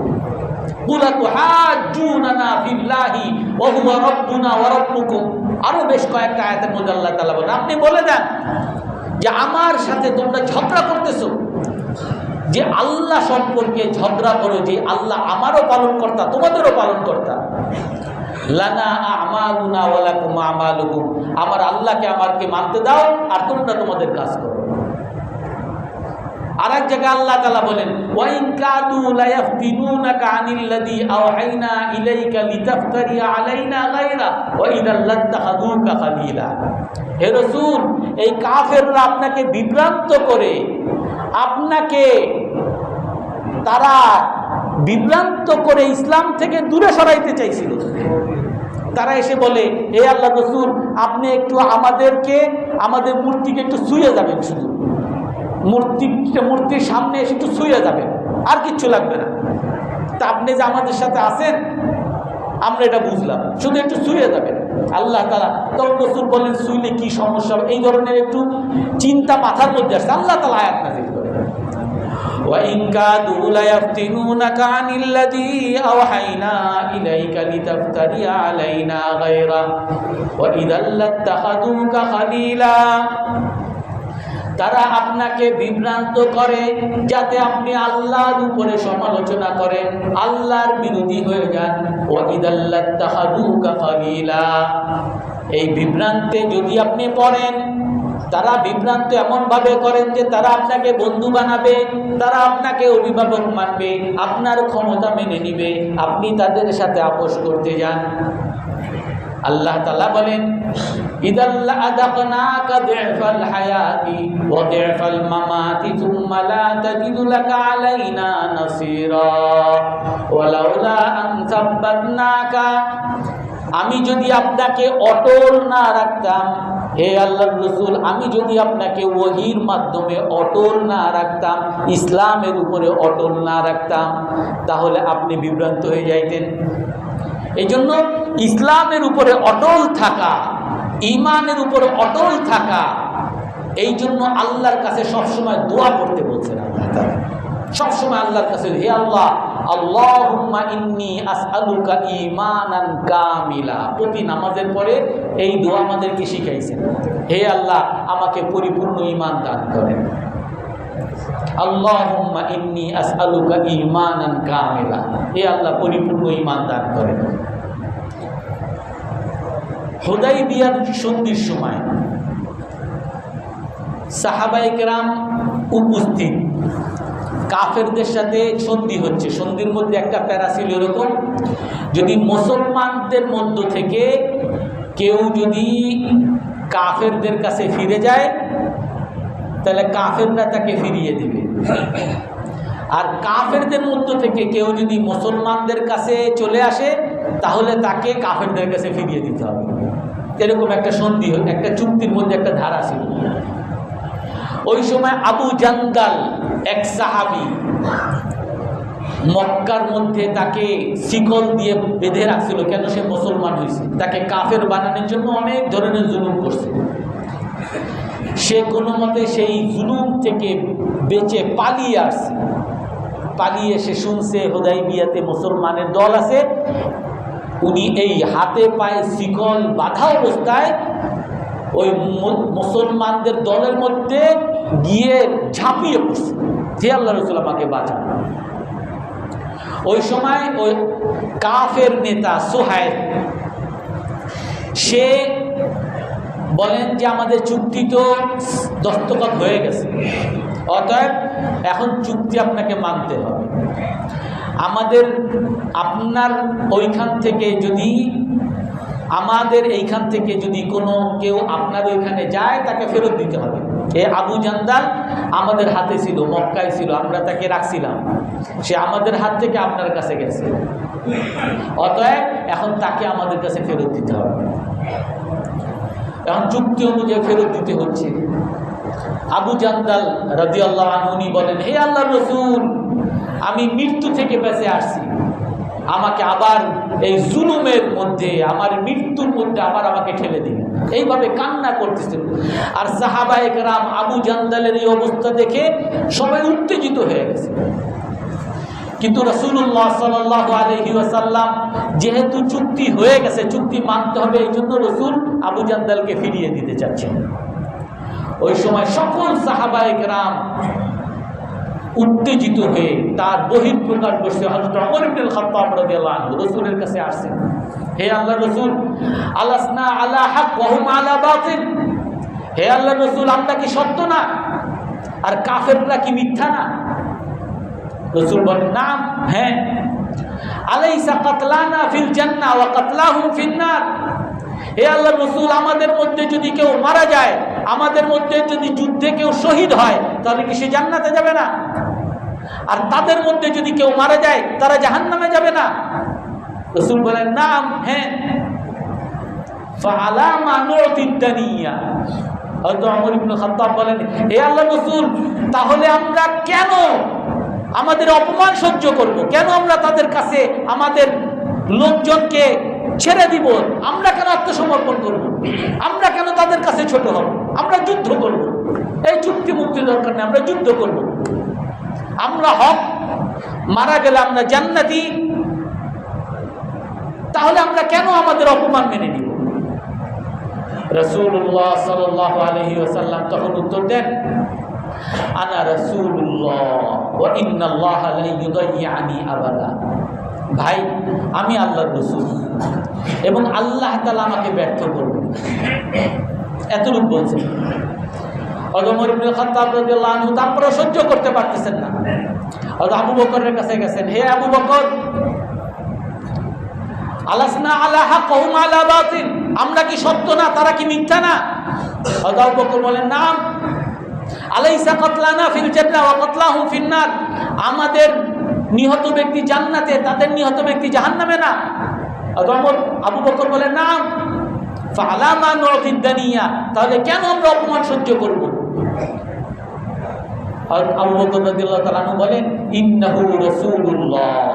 কুলা তুহাজ্জুনানা ফিল্লাহি ওয়া হুয়া রাব্বুনা ওয়া রাব্বুকুম, আরো বেশ কয়েকটা আয়াতের মধ্যে আল্লাহ তাআলা বলেন, আপনি বলে দেন যে আমার সাথে তোমরা ঝগড়া করতেছো, যে আল্লাহ সম্পর্কে ঝগড়া করো, যে আল্লাহ আমারও পালনকর্তা, তোমাদেরও পালনকর্তা। লানা আমালুনা ওয়া লাকুম আমালুকুম, আমার আল্লাহকে আমাকে মানতে দাও, আর তোমরা তোমাদের কাজ করো। আর এক জায়গায় আল্লাহ তাআলা বলেন, ওয়া ইন কাদু লা ইয়াফতিনুনাকা আনিল্লাযী আওহাইনা ইলাইকা লিতাফতারি আলাইনা গায়রা ওয়া ইদাল লাত্তাখাযুকা খালিলা। হে রাসূল, এই কাফেররা আপনাকে বিভ্রান্ত করে, তারা বিভ্রান্ত করে ইসলাম থেকে দূরে সরাইতে চাইছিল। তারা এসে বলে, হে আল্লাহর রাসূল, আপনি একটু আমাদের মূর্তিকে একটু ছুঁয়ে যাবেন, শুধু মূর্তির সামনে এসে একটু ছুঁয়ে যাবেন, আর কিচ্ছু লাগবে না। তা আপনি যে আমাদের সাথে আছেন, আমরা এটা বুঝলাম, শুধু একটু ছুঁয়ে যাবেন। আল্লাহ তাআলা তখন রাসূল বলেন, ছুঁইলে কি সমস্যা হবে? এই ধরনের একটু চিন্তা মাথার মধ্যে আসছে। আল্লাহ তাআলা আয়াত নাযিল করেন, وَإِنْ كَادُوا لَيَفْتِنُونَكَ عَنِ الَّذِي أَوْحَيْنَا إِلَيْكَ لِتَفْتَرِيَ عَلَيْنَا غَيْرَهُ وَإِذًا لَاتَّخَذُوكَ خَلِيلًا। তারা আপনাকে বিভ্রান্ত করে যাতে আপনি আল্লাহর উপরে সমালোচনা করেন, আল্লাহর বিরোধী হয়ে যান। وَإِذًا لَاتَّخَذُوكَ خَلِيلًا, এই বিভ্রান্তে যদি আপনি পড়েন, তারা বিভ্রান্ত এমনভাবে করেন যে তারা আপনাকে বন্ধু বানাবে, তারা আপনাকে অভিভাবক মানবে, আপনার ক্ষমতা মেনে নিবে, আপনি তাদের সাথে আপোষ করতে যান। আল্লাহ তাআলা বলেন, ইদাল্লা আযাকনাকা দি'ফাল হায়াতি ওয়া দি'ফাল মামাতি সুম্মা লা তাজিদু লাকা আলাইনা নাসীরা ওয়ালাউলা আন সাব্বাতনাকা। আমি যদি আপনাকে অটল না রাখতাম, হে আল্লাহর রাসূল, আমি যদি আপনাকে ওহীর মাধ্যমে অটল না রাখতাম, ইসলামের উপরে অটল না রাখতাম, তাহলে আপনি বিভ্রান্ত হয়ে যাইতেন। এই জন্য ইসলামের উপরে অটল থাকা, ঈমানের উপরে অটল থাকা, এই জন্য আল্লাহর কাছে সবসময় দোয়া করতে বলছেন। আল্লাহ তাআলা সবসময় আল্লাহর কাছে, হে আল্লাহ, আল্লাহুম্মা ইন্নী আসআলুকা ঈমানান কামিলা, প্রতি নামাজের পরে এই দোয়া আমাদেরকে শিখাইছেন। হে আল্লাহ, আমাকে পরিপূর্ণ ঈমান দান করেন। আল্লাহুম্মা ইন্নী আসআলুকা ঈমানান কামিলা, হে আল্লাহ, পরিপূর্ণ ঈমান দান করেন। হুদাইবিয়ার সন্ধির সময় সাহাবায়ে কেরাম উপস্থিত, কাফেরদের সাথে সন্ধি হচ্ছে। সন্ধির মধ্যে একটা প্যারা ছিল এরকম, যদি মুসলমানদের মধ্য থেকে কেউ যদি কাফেরদের কাছে ফিরে যায়, তাহলে কাফেররা তাকে ফিরিয়ে দিবে। আর কাফেরদের মধ্য থেকে কেউ যদি মুসলমানদের কাছে চলে আসে তাহলে তাকে কাফেরদের কাছে ফিরিয়ে দিতে হবে। এরকম একটা সন্ধি, একটা চুক্তির মধ্যে একটা ধারা ছিল। ওই সময় আবু জান্দাল এক সাহাবী, মক্কার মধ্যে তাকে শিকল দিয়ে বেঁধে রাখছিল। কেন? সে মুসলমান হয়েছে। তাকে কাফের বানানোর জন্য অনেক ধরনের জুলুম করছে। সে কোনো মতে সেই জুলুম থেকে বেঁচে পালিয়ে আসছে। পালিয়ে এসে শুনছে হুদাইবিয়াতে মুসলমানের দল আছে। উনি এই হাতে পায়ে শিকল বাঁধা অবস্থায় ওই মুসলমানদের দলের মধ্যে গিয়ে ঝাঁপিয়ে পড়ছে যে আল্লাহ রাসূল আমাকে বাঁচান। ওই সময় ওই কাফের নেতা সুহাইল সে বলেন যে আমাদের চুক্তি তো দস্তখত হয়ে গেছে, অতএব এখন চুক্তি আপনাকে মানতে হবে। আপনার ওইখান থেকে যদি আমাদের এইখান থেকে যদি কোনো কেউ আপনার ওইখানে যায় তাকে ফেরত দিতে হবে। এ আবু জান্দাল আমাদের হাতে ছিল, মক্কায় ছিল, আমরা তাকে রাখছিলাম। সে আমাদের হাত থেকে আপনার কাছে গেছে, অতএব এখন তাকে আমাদের কাছে ফেরত দিতে হবে। এখন চুক্তি অনুযায়ী ফেরত দিতে হচ্ছে। আবু জান্দাল রাদিয়াল্লাহু আনহু বলেন, হে আল্লাহর রাসূল, আমি মৃত্যু থেকে বেঁচে আসছি, আমাকে আবার এই জুলুমের মধ্যে, আমার মৃত্যুর মধ্যে আবার আমাকে ঠেলে দিবেন। এইভাবে কান্না করতেছিল। আর সাহাবায়ে কেরাম আবু জান্দালের এই অবস্থা দেখে সবাই উত্তেজিত হয়ে গেছে। কিন্তু রাসূলুল্লাহ সাল্লাল্লাহু আলাইহি ওয়াসাল্লাম যেহেতু চুক্তি হয়ে গেছে, চুক্তি মানতে হবে, এই জন্য রাসূল আবু জান্দালকে ফিরিয়ে দিতে চাচ্ছেন। ওই সময় সকল সাহাবায়ে কেরাম উত্তেজিত হয়ে তার বহিঃপ্রকাশ করছে। হযরত ওমর ইবনে খাত্তাব রাদিয়াল্লাহু আনহু রাসূলের কাছে আসেন, হে আল্লাহর রাসূল, আলাসনা আলা হক ওয়া হুম আলা বাতিল। হে আল্লাহর রাসূল, আমরা কি সত্য না আর কাফেররা কি মিথ্যা না? রাসূল বলেন, নাম, হ্যাঁ। আলাইসা কাতলানা ফিল জান্নাহ ওয়া কাতলাহুম ফিন নার। হে আল্লাহর রাসূল, আমাদের মধ্যে যদি কেউ মারা যায়, আমাদের মধ্যে যদি যুদ্ধে কেউ শহীদ হয়, তাহলে কি সে জান্নাতে যাবে না? আর তাদের মধ্যে যদি কেউ মারা যায়, তারা জাহান্নামে যাবে না? রাসূল বলেন, নাম, হ্যাঁ। ফাআলা মা নুতিদ দুনিয়া। হযরত ওমর ইবনে খাত্তাব বলেন, হে আল্লাহর রাসূল, তাহলে আমরা কেন আমাদের অপমান সহ্য করব? কেন আমরা তাদের কাছে আমাদের লোকজনকে ছেড়ে দিব? আমরা কেন আত্মসমর্পণ করব? আমরা কেন তাদের কাছে ছোট হব? আমরা যুদ্ধ করব। এই চুক্তি মুক্তি দরকার নেই, আমরা যুদ্ধ করব। আমরা হক, মারা গেলে আমরা জান্নাতি, তাহলে আমরা কেন আমাদের অপমান মেনে নিব? রাসূলুল্লাহ সাল্লাল্লাহু আলাইহি ওয়াসাল্লাম তখন উত্তর দেন, আনা রাসূলুল্লাহ ওয়া ইন্নাল্লাহা লা ইউদাইয়ানি আবাদা। ভাই, আমি আল্লাহর রাসূল এবং আল্লাহ তাআলা আমাকে ব্যর্থ করবেন। এতটুকু বলছেন। ওমর ইবনে খাত্তাব রাদিয়াল্লাহু আনহু তারপরে সহ্য করতে পারতেছেন না। আবু বকরের কাছে গেছেন, হে আবু বকর, আলাসনা আলা হক ওয়া হুম আলা বাতিল। আমরা কি সত্য না, তারা কি মিথ্যা না? আবু বকর বলেন, নাম। আলাইসা কাতলানা ফিল জান্নাহ ওয়া কাতলাহুম ফিন নার। আমাদের নিহত ব্যক্তি জান্নাতে, তাদের নিহত ব্যক্তি জাহান্নামে না? আবু বকর বলেন, নাম। ফাআলা মা নুতিদ দুনিয়া। তাহলে কেন আমরা অপমান সহ্য করব? আবু বকর রাদিয়াল্লাহু তাআলা আনহু বলেন, ইন্নাহু রাসূলুল্লাহ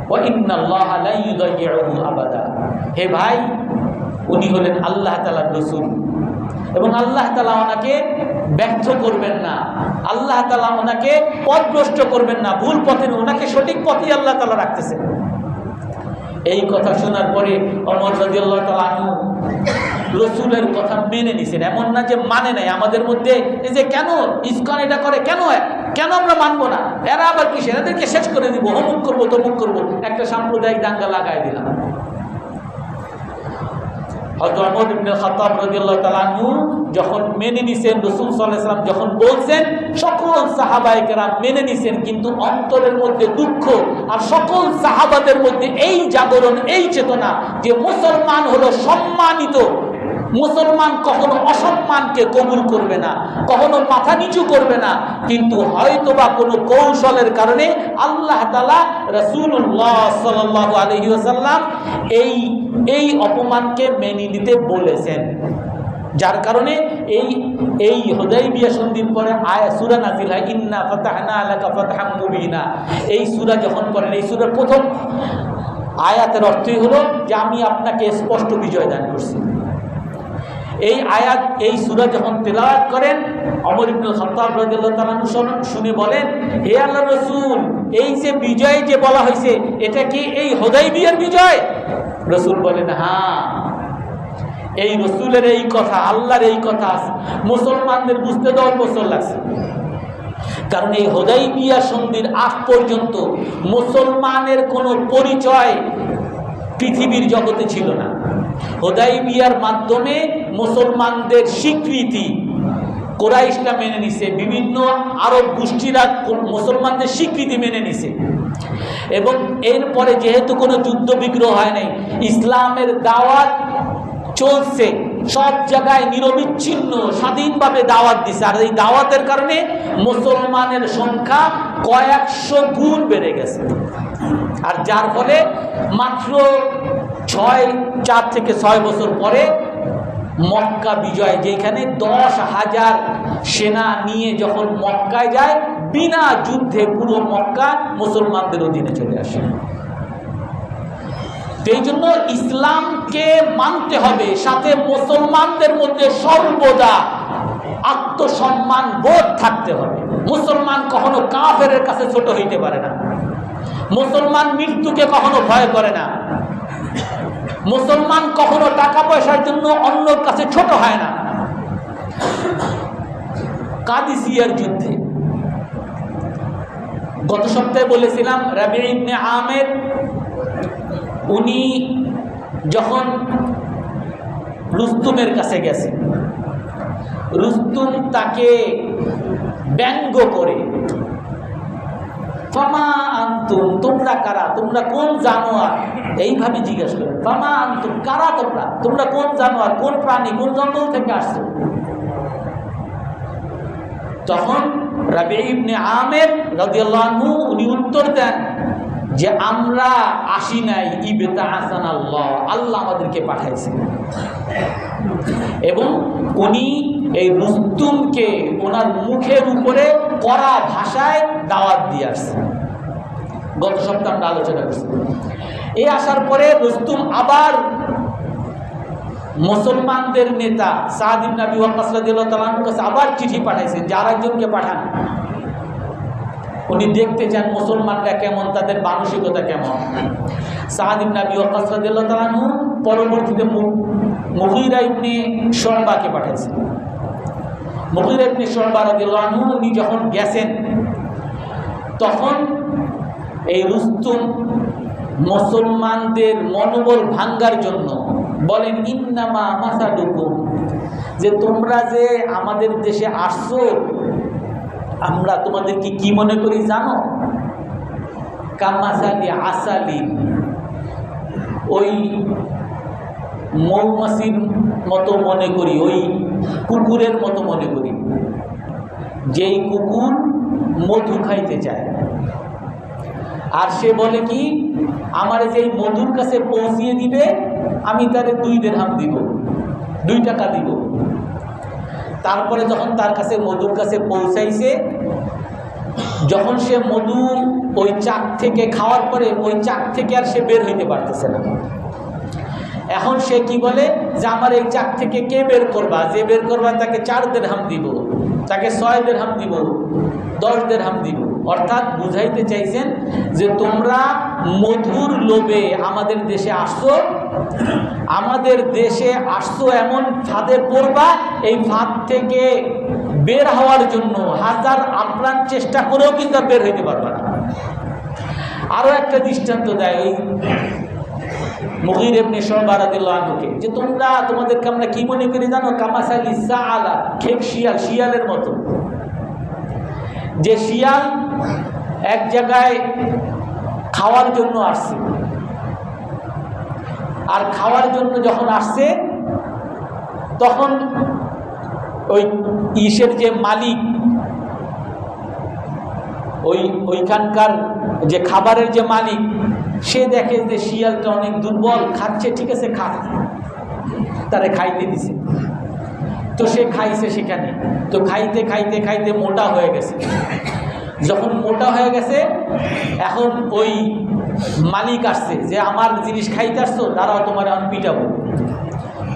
ওয়া ইন্নাল্লাহা লা ইউদাইয়ুহু আবাদা। হে ভাই, উনি হলেন আল্লাহ তাআলার রাসূল এবং আল্লাহ তাআলা ওনাকে ব্যর্থ করবেন না, আল্লাহ তাআলা ওনাকে পথভ্রষ্ট করবেন না, ভুল পথে, ওনাকে সঠিক পথে আল্লাহ তাআলা রাখতেছেন। এই কথা শোনার পরে ওমর রাদিয়াল্লাহু তাআলা আনহু রাসূলের কথা মেনে নিছেন। এমন না যে মানে নাই। আমাদের মধ্যে এই যে কেন ইসকন এটা করে, কেন আমরা মানবো না? এরা আবার কিসের? এদেরকে শেষ করে দিব, অমুক করবো, তমুক করবো, একটা সাম্প্রদায়িক দাঙ্গা লাগাই দিলাম। হযরত ওমর ইবনে খাত্তাব রাদিয়াল্লাহু তাআলা আনহু যখন মেনে নিছেন, রাসূল সাল্লাল্লাহু আলাইহি ওয়াসাল্লাম যখন বলছেন, সকল সাহাবায়ে কেরাম মেনে নিছেন, কিন্তু অন্তরের মধ্যে দুঃখ। আর সকল সাহাবাদের মধ্যে এই জাগরণ, এই চেতনা যে মুসলমান হলো সম্মানিত, মুসলমান কখনো অসম্মানকে কবুল করবে না, কখনো মাথা নিচু করবে না, কিন্তু হয়তোবা কোনো কৌশলের কারণে আল্লাহ তাআলা রাসূলুল্লাহ সাল্লাল্লাহু আলাইহি ওয়াসাল্লাম এই অপমানকে মেনে নিতে বলেছেন। যার কারণে এই হুদাইবিয়া সন্ধির পরে সূরা নাযিল হয়, ইন্না ফাতাহনা লাকা ফাতহাম মুবিনা। এই সূরা যখন পড়েন, এই সূরার প্রথম আয়াতের অর্থই হলো যে আমি আপনাকে স্পষ্ট বিজয় দান করছি। এই আয়াত, এই সূরা যখন তেলাওয়াত করেন, ওমর ইবনুল খাত্তাব রাদিয়াল্লাহু তাআলা শুনে বলেন, হে আল্লাহর রাসূল, এই যে বিজয় যে বলা হয়েছে, এটা কি এই হুদাইবিয়ার বিজয়? রাসূল বলেন, হ্যাঁ, এই রাসূলের এই কথা, আল্লাহর এই কথা মুসলমানদের বুঝতে 10 বছর লাগছে। কারণ এই হুদাইবিয়া সন্ধির আগ পর্যন্ত মুসলমানের কোনো পরিচয় পৃথিবীর জগতে ছিল না। হুদাইবিয়ার মাধ্যমে মুসলমানদের স্বীকৃতি কুরাইশরা মেনে নিছে, বিভিন্ন আরব গোষ্ঠীরা মুসলমানদের স্বীকৃতি মেনে নিছে। এবং এরপরে যেহেতু কোনো যুদ্ধ বিগ্রহ হয় নাই, ইসলামের দাওয়াত চলছে, সব জায়গায় নিরবিচ্ছিন্ন স্বাধীনভাবে দাওয়াত দিছে। আর এই দাওয়াতের কারণে মুসলমানের সংখ্যা কয়েকশো গুণ বেড়ে গেছে। আর যার ফলে মাত্র 4 থেকে 6 বছর পরে মক্কা বিজয়, যেখানে 10,000 সেনা নিয়ে যখন মক্কায় যায়, বিনা যুদ্ধে পুরো মক্কা মুসলমানদের অধীনে চলে আসে। এই জন্য ইসলামকে মানতে হবে, সাথে মুসলমানদের মধ্যে সর্বদা আত্মসম্মান বোধ থাকতে হবে। মুসলমান কখনো কাফেরের কাছে ছোট হইতে পারে না। মুসলমান মৃত্যুকে কখনো ভয় করে না। মুসলমান কখনো টাকা পয়সার জন্য অন্যর কাছে ছোট হয় না। কাদিসিয়ার যুদ্ধে গত সপ্তাহে বলেছিলাম, রাবি ইবনে আমের, উনি যখন রুস্তুমের কাছে গেছে, রুস্তুম তাকে ব্যঙ্গ করে, ফামা আনতুম, তোমরা কারা, তোমরা কোন জানোয়ার, এইভাবে জিজ্ঞাসা করে, ফামা আনতুম, কারা তোমরা, তোমরা কোন জানোয়ার, কোন প্রাণী, কোন জঙ্গল থেকে আসছো? তখন রাবি ইবনে আমের রাদিয়াল্লাহু আনহু উনি উত্তর দেন যে আমরা আসি নাই, ইবতাআসানা আল্লাহ, আল্লাহ আমাদেরকে পাঠাইছেন। এবং উনি এই রুস্তুমকে ওনার মুখের উপরে কড়া ভাষায় দাওয়াত দিয়ে আসছেন। গত সপ্তাহে আমরা আলোচনা করছি। এই আসার পরে রুস্তুম আবার মুসলমানদের নেতা সাদ ইবনে আবি ওয়াক্কাস রাদিয়াল্লাহু তাআলা আনহুর কাছে আবার চিঠি পাঠাইছেন যে আরেকজনকে পাঠান, উনি দেখতে চান মুসলমানরা কেমন, তাদের মানসিকতা কেমন। সাদ ইবনে আবি ওয়াক্কাস রাদিয়াল্লাহু তাআলা আনহু পরবর্তীতে মুগীরা ইবনে শুরবাকে পাঠাইছেন। মুগীরা ইবনে শুরবা রাদিয়াল্লাহু আনহু উনি যখন গেছেন, তখন এই রুস্তুম মুসলমানদের মনোবল ভাঙ্গার জন্য বলেন, ইন্নামা মাসাদুকুম, যে তোমরা যে আমাদের দেশে আসছো, আমরা তোমাদেরকে কি মনে করি জানো? কামাসালি আসালি, ওই মৌমাছির মতো মনে করি, ওই কুকুরের মতো মনে করি, যেই কুকুর মধু খাইতে চায়। আর সে বলে কি, আমার যেই মধুর কাছে পৌঁছিয়ে দিবে, আমি তারে 2 দিরহাম দিব, 2 টাকা দিব। তারপরে যখন তার কাছে মধুর কাছে পৌঁছাইছে, যখন সে মধু ওই চাক থেকে খাওয়ার পরে ওই চাক থেকে আর সে বের হইতে পারতেছে না। এখন সে কি বলে যে আমার এই চাক থেকে কে বের করবা, যে বের করবা তাকে 4 দিরহাম দিব, তাকে 6 দিরহাম দিব, 10 দিরহাম দিব। অর্থাৎ বুঝাইতে চাইছেন যে তোমরা মধুর লোভে আমাদের দেশে আসছো, আমাদের দেশে আসছো এমন ফাঁদে পড়বা, এই ফাঁদ থেকে বের হওয়ার জন্য হাজার আপ্রাণ চেষ্টা করেও কিন্তু বের হইতে পারবা না। আরো একটা দৃষ্টান্ত দেয় ওই মুগীরা ইবনে শুরবা রাদিয়াল্লাহু আনহুকে, যে তোমরা, তোমাদেরকে আমরা কি মনে করি জানো? কামাসালি সাআলা, খেক শিয়াল, শিয়ালের মতো। যে শিয়াল এক জায়গায় খাওয়ার জন্য আসছে, আর খাওয়ার জন্য যখন আসছে তখন ওই ইসের যে মালিক, ওইখানকার যে খাবারের যে মালিক, সে দেখে যে শিয়ালটা অনেক দুর্বল, খাচ্ছে, ঠিক আছে খাক, তারে খাইতে দিছে। তো সে খাইছে সেখানে, তো খাইতে খাইতে খাইতে মোটা হয়ে গেছে। যখন মোটা হয়ে গেছে, এখন ওই মালিক আসছে যে আমার জিনিস খাইতে আসছো, দাঁড়াও তোমার এখন পিটাবো,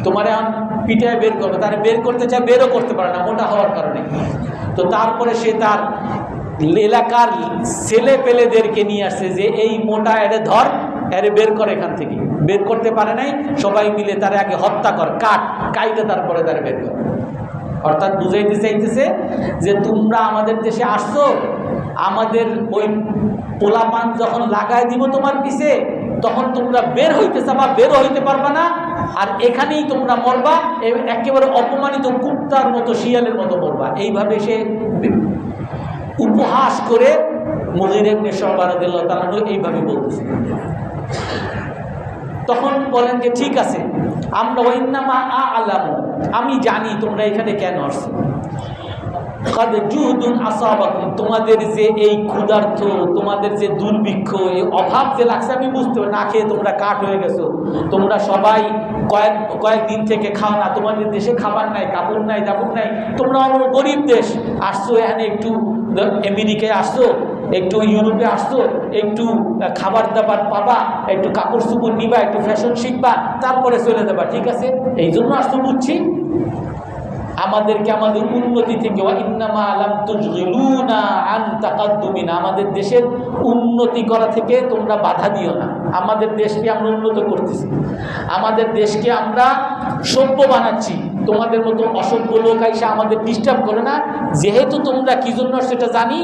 তোমার এখন পিটায় বের করবে। তারা বের করতে চায়, বেরও করতে পারে না মোটা হওয়ার কারণে। তো তারপরে সে তার এলাকার ছেলে পেলেদেরকে নিয়ে আসছে যে এই মোটা এরে ধর, এরে বের করে এখান থেকে। বের করতে পারে নাই, সবাই মিলে তারা আগে হত্যা কর, কাইতে তারপরে তারা বের করে। অর্থাৎ বুঝাইতে চাইতেছে যে তোমরা আমাদের দেশে আসছো, আমাদের ওই পোলাপান যখন লাগাই দিব তোমার পিছে, তখন তোমরা বের হইতে চাবা, বেরও হইতে পারবা না, আর এখানেই তোমরা মরবা, একেবারে অপমানিত কুত্তার মতো, শিয়ালের মতো মরবা। এইভাবে সে উপহাস করে মুগীরা ইবনে শুবা রাদিয়াল্লাহু তাআলা এইভাবে বলতেছে। তখন বলেন যে ঠিক আছে, আমরা ওয়াইন্নামা আ'লামু, আমি জানি তোমরা এখানে কেন আসছো। কাদ জুহুদুন আসাবাকুম, তোমাদের যে এই ক্ষুধার্ত, তোমাদের যে দুর্ভিক্ষ, এই অভাব যে লাগছে আমি বুঝতে পারি। না খেয়ে তোমরা কাঠ হয়ে গেছো, তোমরা সবাই কয়েকদিন থেকে খাও না, তোমাদের দেশে খাবার নাই, কাপড় নাই, দাপড় নাই, তোমরা অন্য গরিব দেশ আসছো, এখানে একটু আমেরিকায় আসছো, একটু ইউরোপে আসছো, একটু খাবার দাবার পাবা, একটু কাপড় চোপড় নিবা, একটু ফ্যাশন শিখবা, তারপরে চলে যাবা, ঠিক আছে, এই জন্য আসছো বুঝছি। আমাদেরকে আমাদের উন্নতি থেকে আমাদের দেশের উন্নতি করা থেকে তোমরা বাধা দিও না। আমাদের দেশকে আমরা উন্নত করতেছি, আমাদের দেশকে আমরা সভ্য বানাচ্ছি, তোমাদের মতো অসভ্য লোক এসে আমাদের ডিস্টার্ব করে না। যেহেতু তোমরা কি জন্য সেটা জানি,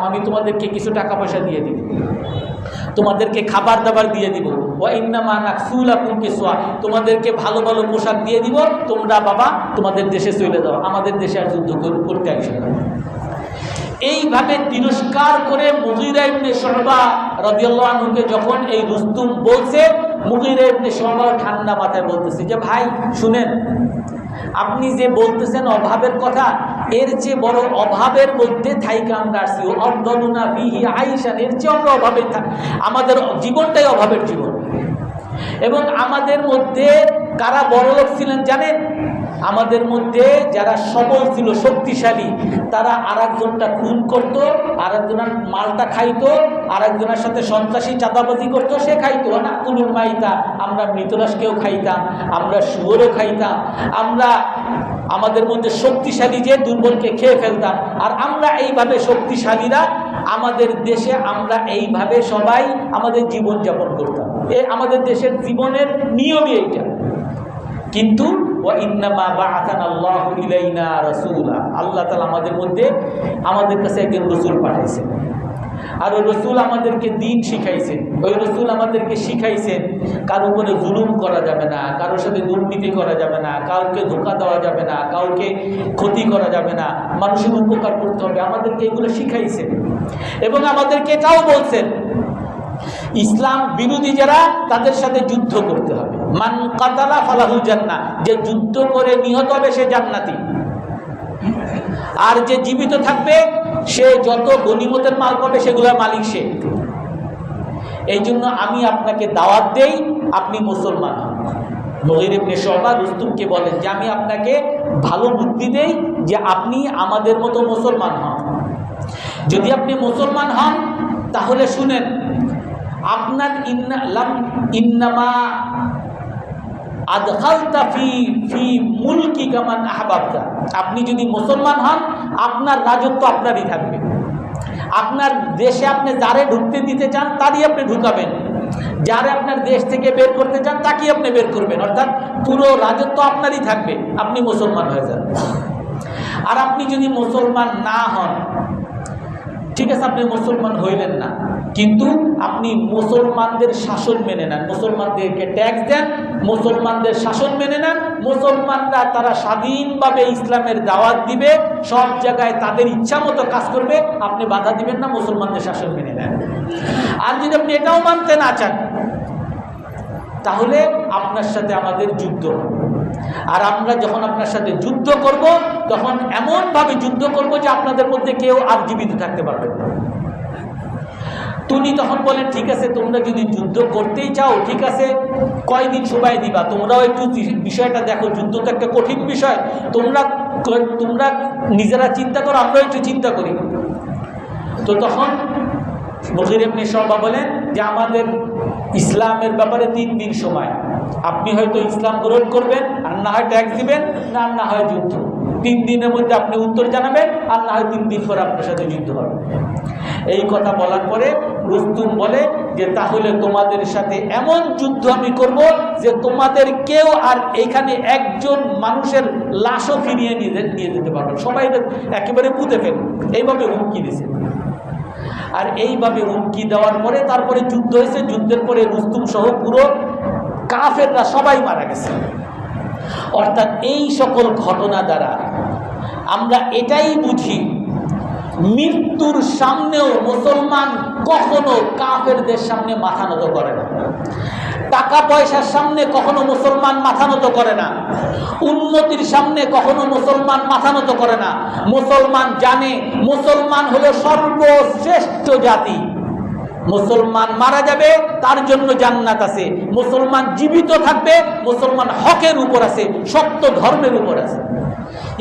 আমি তোমাদেরকে কিছু টাকা পয়সা দিয়ে দিব, তোমাদেরকে খাবার দাবার দিয়ে দিব, তোমাদেরকে ভালো ভালো পোশাক দিয়ে দিব, তোমরা বাবা তোমাদের দেশে চলে যাও, আমাদের দেশে আর যুদ্ধ করতে আসবে না। এইভাবে তিরস্কার করে মুগীরা ইবনে শুবা রাদিয়াল্লাহু আনহুকে যখন এই রুস্তুম বলছে, মুগীরা ইবনে শুবা ঠান্ডা মাথায় বলতেছে যে ভাই শুনেন, আপনি যে বলতেছেন অভাবের কথা, এর চেয়ে বড় অভাবের মধ্যে থাইকা আমরা আসছি, অর্দলুনা বিহি আইশান, এর চেয়ে আমরা অভাবে আমাদের জীবনটাই অভাবের জীবন। এবং আমাদের মধ্যে কারা বড়লোক ছিলেন জানেন? আমাদের মধ্যে যারা সবল ছিল, শক্তিশালী, তারা আরেকজনটা খুন করত, আরেকজনের মালটা খাইতো, আরেকজনের সাথে সন্ত্রাসী চাঁদাবাজি করতো, সে খাইতো না। কুলুল মাইতা, আমরা মৃতরাশকেও খাইতাম, আমরা শুয়োরও খাইতাম, আমরা আমাদের মধ্যে শক্তিশালী যে দুর্বলকে খেয়ে ফেলতাম। আর আমরা এইভাবে শক্তিশালীরা আমাদের দেশে আমরা এইভাবে সবাই আমাদের জীবনযাপন করতাম। আমাদের দেশের জীবনের নিয়মই এইটা। কিন্তু আল্লাহ তাআলা আমাদের মধ্যে, আমাদের কাছে একজন রসুল পাঠাইছেন, আর ওই রসুল আমাদেরকে দিন শিখাইছেন। ওই রসুল আমাদেরকে শিখাইছেন কারো উপরে জুলুম করা যাবে না, কারোর সাথে দুর্নীতি করা যাবে না, কাউকে ধোঁকা দেওয়া যাবে না, কাউকে ক্ষতি করা যাবে না, মানুষের উপকার করতে হবে, আমাদেরকে এগুলো শিখাইছেন। এবং আমাদেরকে এটাও বলছেন ইসলাম বিরোধী যারা, তাদের সাথে যুদ্ধ করতে হবে। মান কাতালা ফালাহুল জান্নাহ, যে যুদ্ধ করে নিহত হবে সে জান্নাতি, আর যে জীবিত থাকবে সে যত গনিমতের মাল পাবে সেগুলোর মালিক সে। এই জন্য আমি আপনাকে দাওয়াত দেই, আপনি মুসলমান হন। মুগীরা ইবনে শুবা রুস্তুমকে বলেন যে আমি আপনাকে ভালো বুদ্ধি দেই যে আপনি আমাদের মতো মুসলমান হন। যদি আপনি মুসলমান হন তাহলে শুনেন, আপনার ইন্নামা আদখালতা ফি মুলকিকা মান আহবাবতা, আপনি যদি মুসলমান হন আপনার রাজত্ব আপনারই থাকবে। আপনার দেশে আপনি যারে ঢুকতে দিতে চান তারই আপনি ঢুকাবেন, যারে আপনার দেশ থেকে বের করতে চান তাকেই আপনি বের করবেন। অর্থাৎ পুরো রাজত্ব আপনারই থাকবে, আপনি মুসলমান হয়ে যান। আর আপনি যদি মুসলমান না হন, ঠিক আছে আপনি মুসলমান হইলেন না, কিন্তু আপনি মুসলমানদের শাসন মেনে নেন, মুসলমানদেরকে ট্যাক্স দেন, মুসলমানদের শাসন মেনে নেন, মুসলমানরা তারা স্বাধীনভাবে ইসলামের দাওয়াত দিবে, সব জায়গায় তাদের ইচ্ছা মতো কাজ করবে, আপনি বাধা দিবেন না, মুসলমানদের শাসন মেনে নেন। আর যদি আপনি এটাও মানতে না চান তাহলে আপনার সাথে আমাদের যুদ্ধ হবে। আর আমরা যখন আপনার সাথে যুদ্ধ করব, তখন এমনভাবে যুদ্ধ করব যে আপনাদের মধ্যে কেউ আর জীবিত থাকতে পারবে না। তুমি তখন বলেন, ঠিক আছে, তোমরা যদি যুদ্ধ করতেই চাও, ঠিক আছে, কয়দিন সময় দিবা, তোমরাও একটু বিষয়টা দেখো, যুদ্ধ তো একটা কঠিন বিষয়, তোমরা নিজেরা চিন্তা করো, আমরাও একটু চিন্তা করি। তো তখন মুগীর ইবনে শুবা বলেন যে আমাদের ইসলামের ব্যাপারে 3 দিন সময়, আপনি হয়তো ইসলাম গ্রহণ করবেন, আর না হয় ট্যাক্স দিবেন, না হয় যুদ্ধ। 3 দিনের মধ্যে আপনি উত্তর জানাবেন, আর না হয় 3 দিন পরে আপনার সাথে যুদ্ধ হবে। এই কথা বলার পরে রুস্তুম বলে যে তাহলে তোমাদের সাথে এমন যুদ্ধ আমি করব যে তোমাদের কেউ আর এখানে একজন মানুষের লাশও ফিরিয়ে নিয়ে যেতে পারবে, সবাই একেবারে পুঁতে ফেলবে। এইভাবে হুমকি দিয়েছে। আর এইভাবে হুমকি দেওয়ার পরে তারপরে যুদ্ধ হয়েছে। যুদ্ধের পরে রুস্তুম সহ পুরো কাফেররা সবাই মারা গেছে। অর্থাৎ এই সকল ঘটনা দ্বারা আমরা এটাই বুঝি, মৃত্যুর সামনেও মুসলমান কখনো কাফেরদের সামনে মাথা নত করে না, টাকা পয়সার সামনে কখনো মুসলমান মাথা নত করে না, উন্নতির সামনে কখনো মুসলমান মাথা নত করে না। মুসলমান জানে মুসলমান হলো সর্বশ্রেষ্ঠ জাতি। মুসলমান মারা যাবে, তার জন্য জান্নাত আছে। মুসলমান জীবিত থাকবে, মুসলমান হকের উপর আছে, সত্য ধর্মের উপর আছে।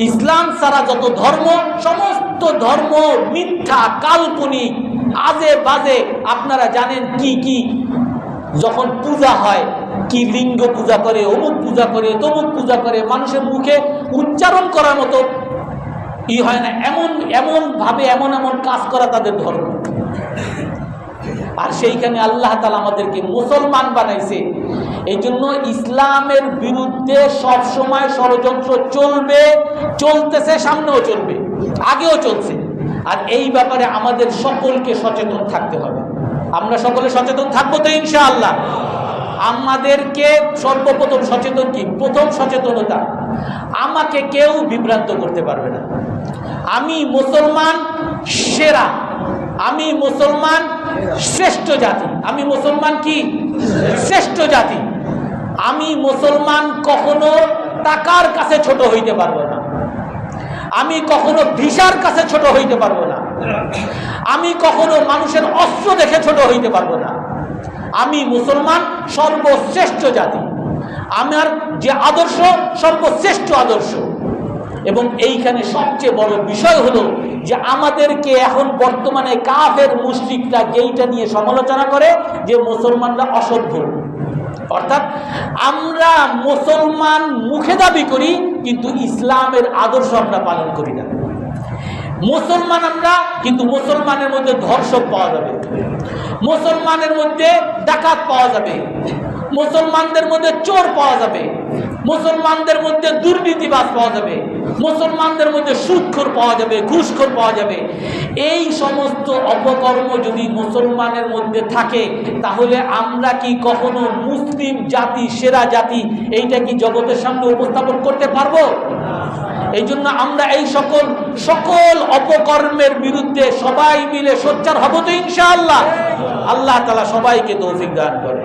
ইসলাম ছাড়া যত ধর্ম, সমস্ত ধর্ম মিথ্যা, কাল্পনিক, আজে বাজে। আপনারা জানেন কি কি যখন পূজা হয়, কি লিঙ্গ পূজা করে, অমুক পূজা করে, তমুক পূজা করে, মানুষের মুখে উচ্চারণ করার মতো হয় না, এমন ভাবে এমন কাজ করা তাদের ধর্ম। আর সেইখানে আল্লাহ তাআলা আমাদেরকে মুসলমান বানাইছে। এই জন্য ইসলামের বিরুদ্ধে সব সময় ষড়যন্ত্র চলবে, চলতেছে, সামনেও চলবে, আগেও চলছে। আর এই ব্যাপারে আমাদের সকলকে সচেতন থাকতে হবে। আমরা সকলে সচেতন থাকবো তো ইনশাআল্লাহ। আমাদেরকে সর্বপ্রথম সচেতন কি? প্রথম সচেতনতা, আমাকে কেউ বিভ্রান্ত করতে পারবে না। আমি মুসলমান সেরা, আমি মুসলমান শ্রেষ্ঠ জাতি। আমি মুসলমান কি? শ্রেষ্ঠ জাতি। আমি মুসলমান কখনো টাকার কাছে ছোট হইতে পারবো না, আমি কখনো ভিসার কাছে ছোট হইতে পারবো না, আমি কখনো মানুষের অস্ত্র দেখে ছোট হইতে পারবো না। আমি মুসলমান সর্বশ্রেষ্ঠ জাতি। আমার যে আদর্শ সর্বশ্রেষ্ঠ আদর্শ। এবং এইখানে সবচেয়ে বড় বিষয় হলো যে আমাদেরকে এখন বর্তমানে কাফের মুশরিকরা যেইটা নিয়ে সমালোচনা করে যে মুসলমানরা অসভ্য। অর্থাৎ আমরা মুসলমান মুখে দাবি করি, কিন্তু ইসলামের আদর্শ আমরা পালন করি না। মুসলমান আমরা, কিন্তু মুসলমানের মধ্যে ধর্ষক পাওয়া যাবে, মুসলমানের মধ্যে ডাকাত পাওয়া যাবে, মুসলমানদের মধ্যে চোর পাওয়া যাবে, মুসলমানদের মধ্যে দুর্নীতিবাজ পাওয়া যাবে, মুসলমানদের মধ্যে সুদখোর পাওয়া যাবে, ঘুষখোর পাওয়া যাবে। এই সমস্ত অপকর্ম যদি মুসলমানের মধ্যে থাকে, তাহলে আমরা কি কখনো মুসলিম জাতি, সেরা জাতি, এইটা কি জগতের সামনে উপস্থাপন করতে পারবো? এই জন্য আমরা এই সকল অপকর্মের বিরুদ্ধে সবাই মিলে সোচ্চার হব তো ইনশাআল্লাহ। আল্লাহ তাআলা সবাইকে তৌফিক দান করে।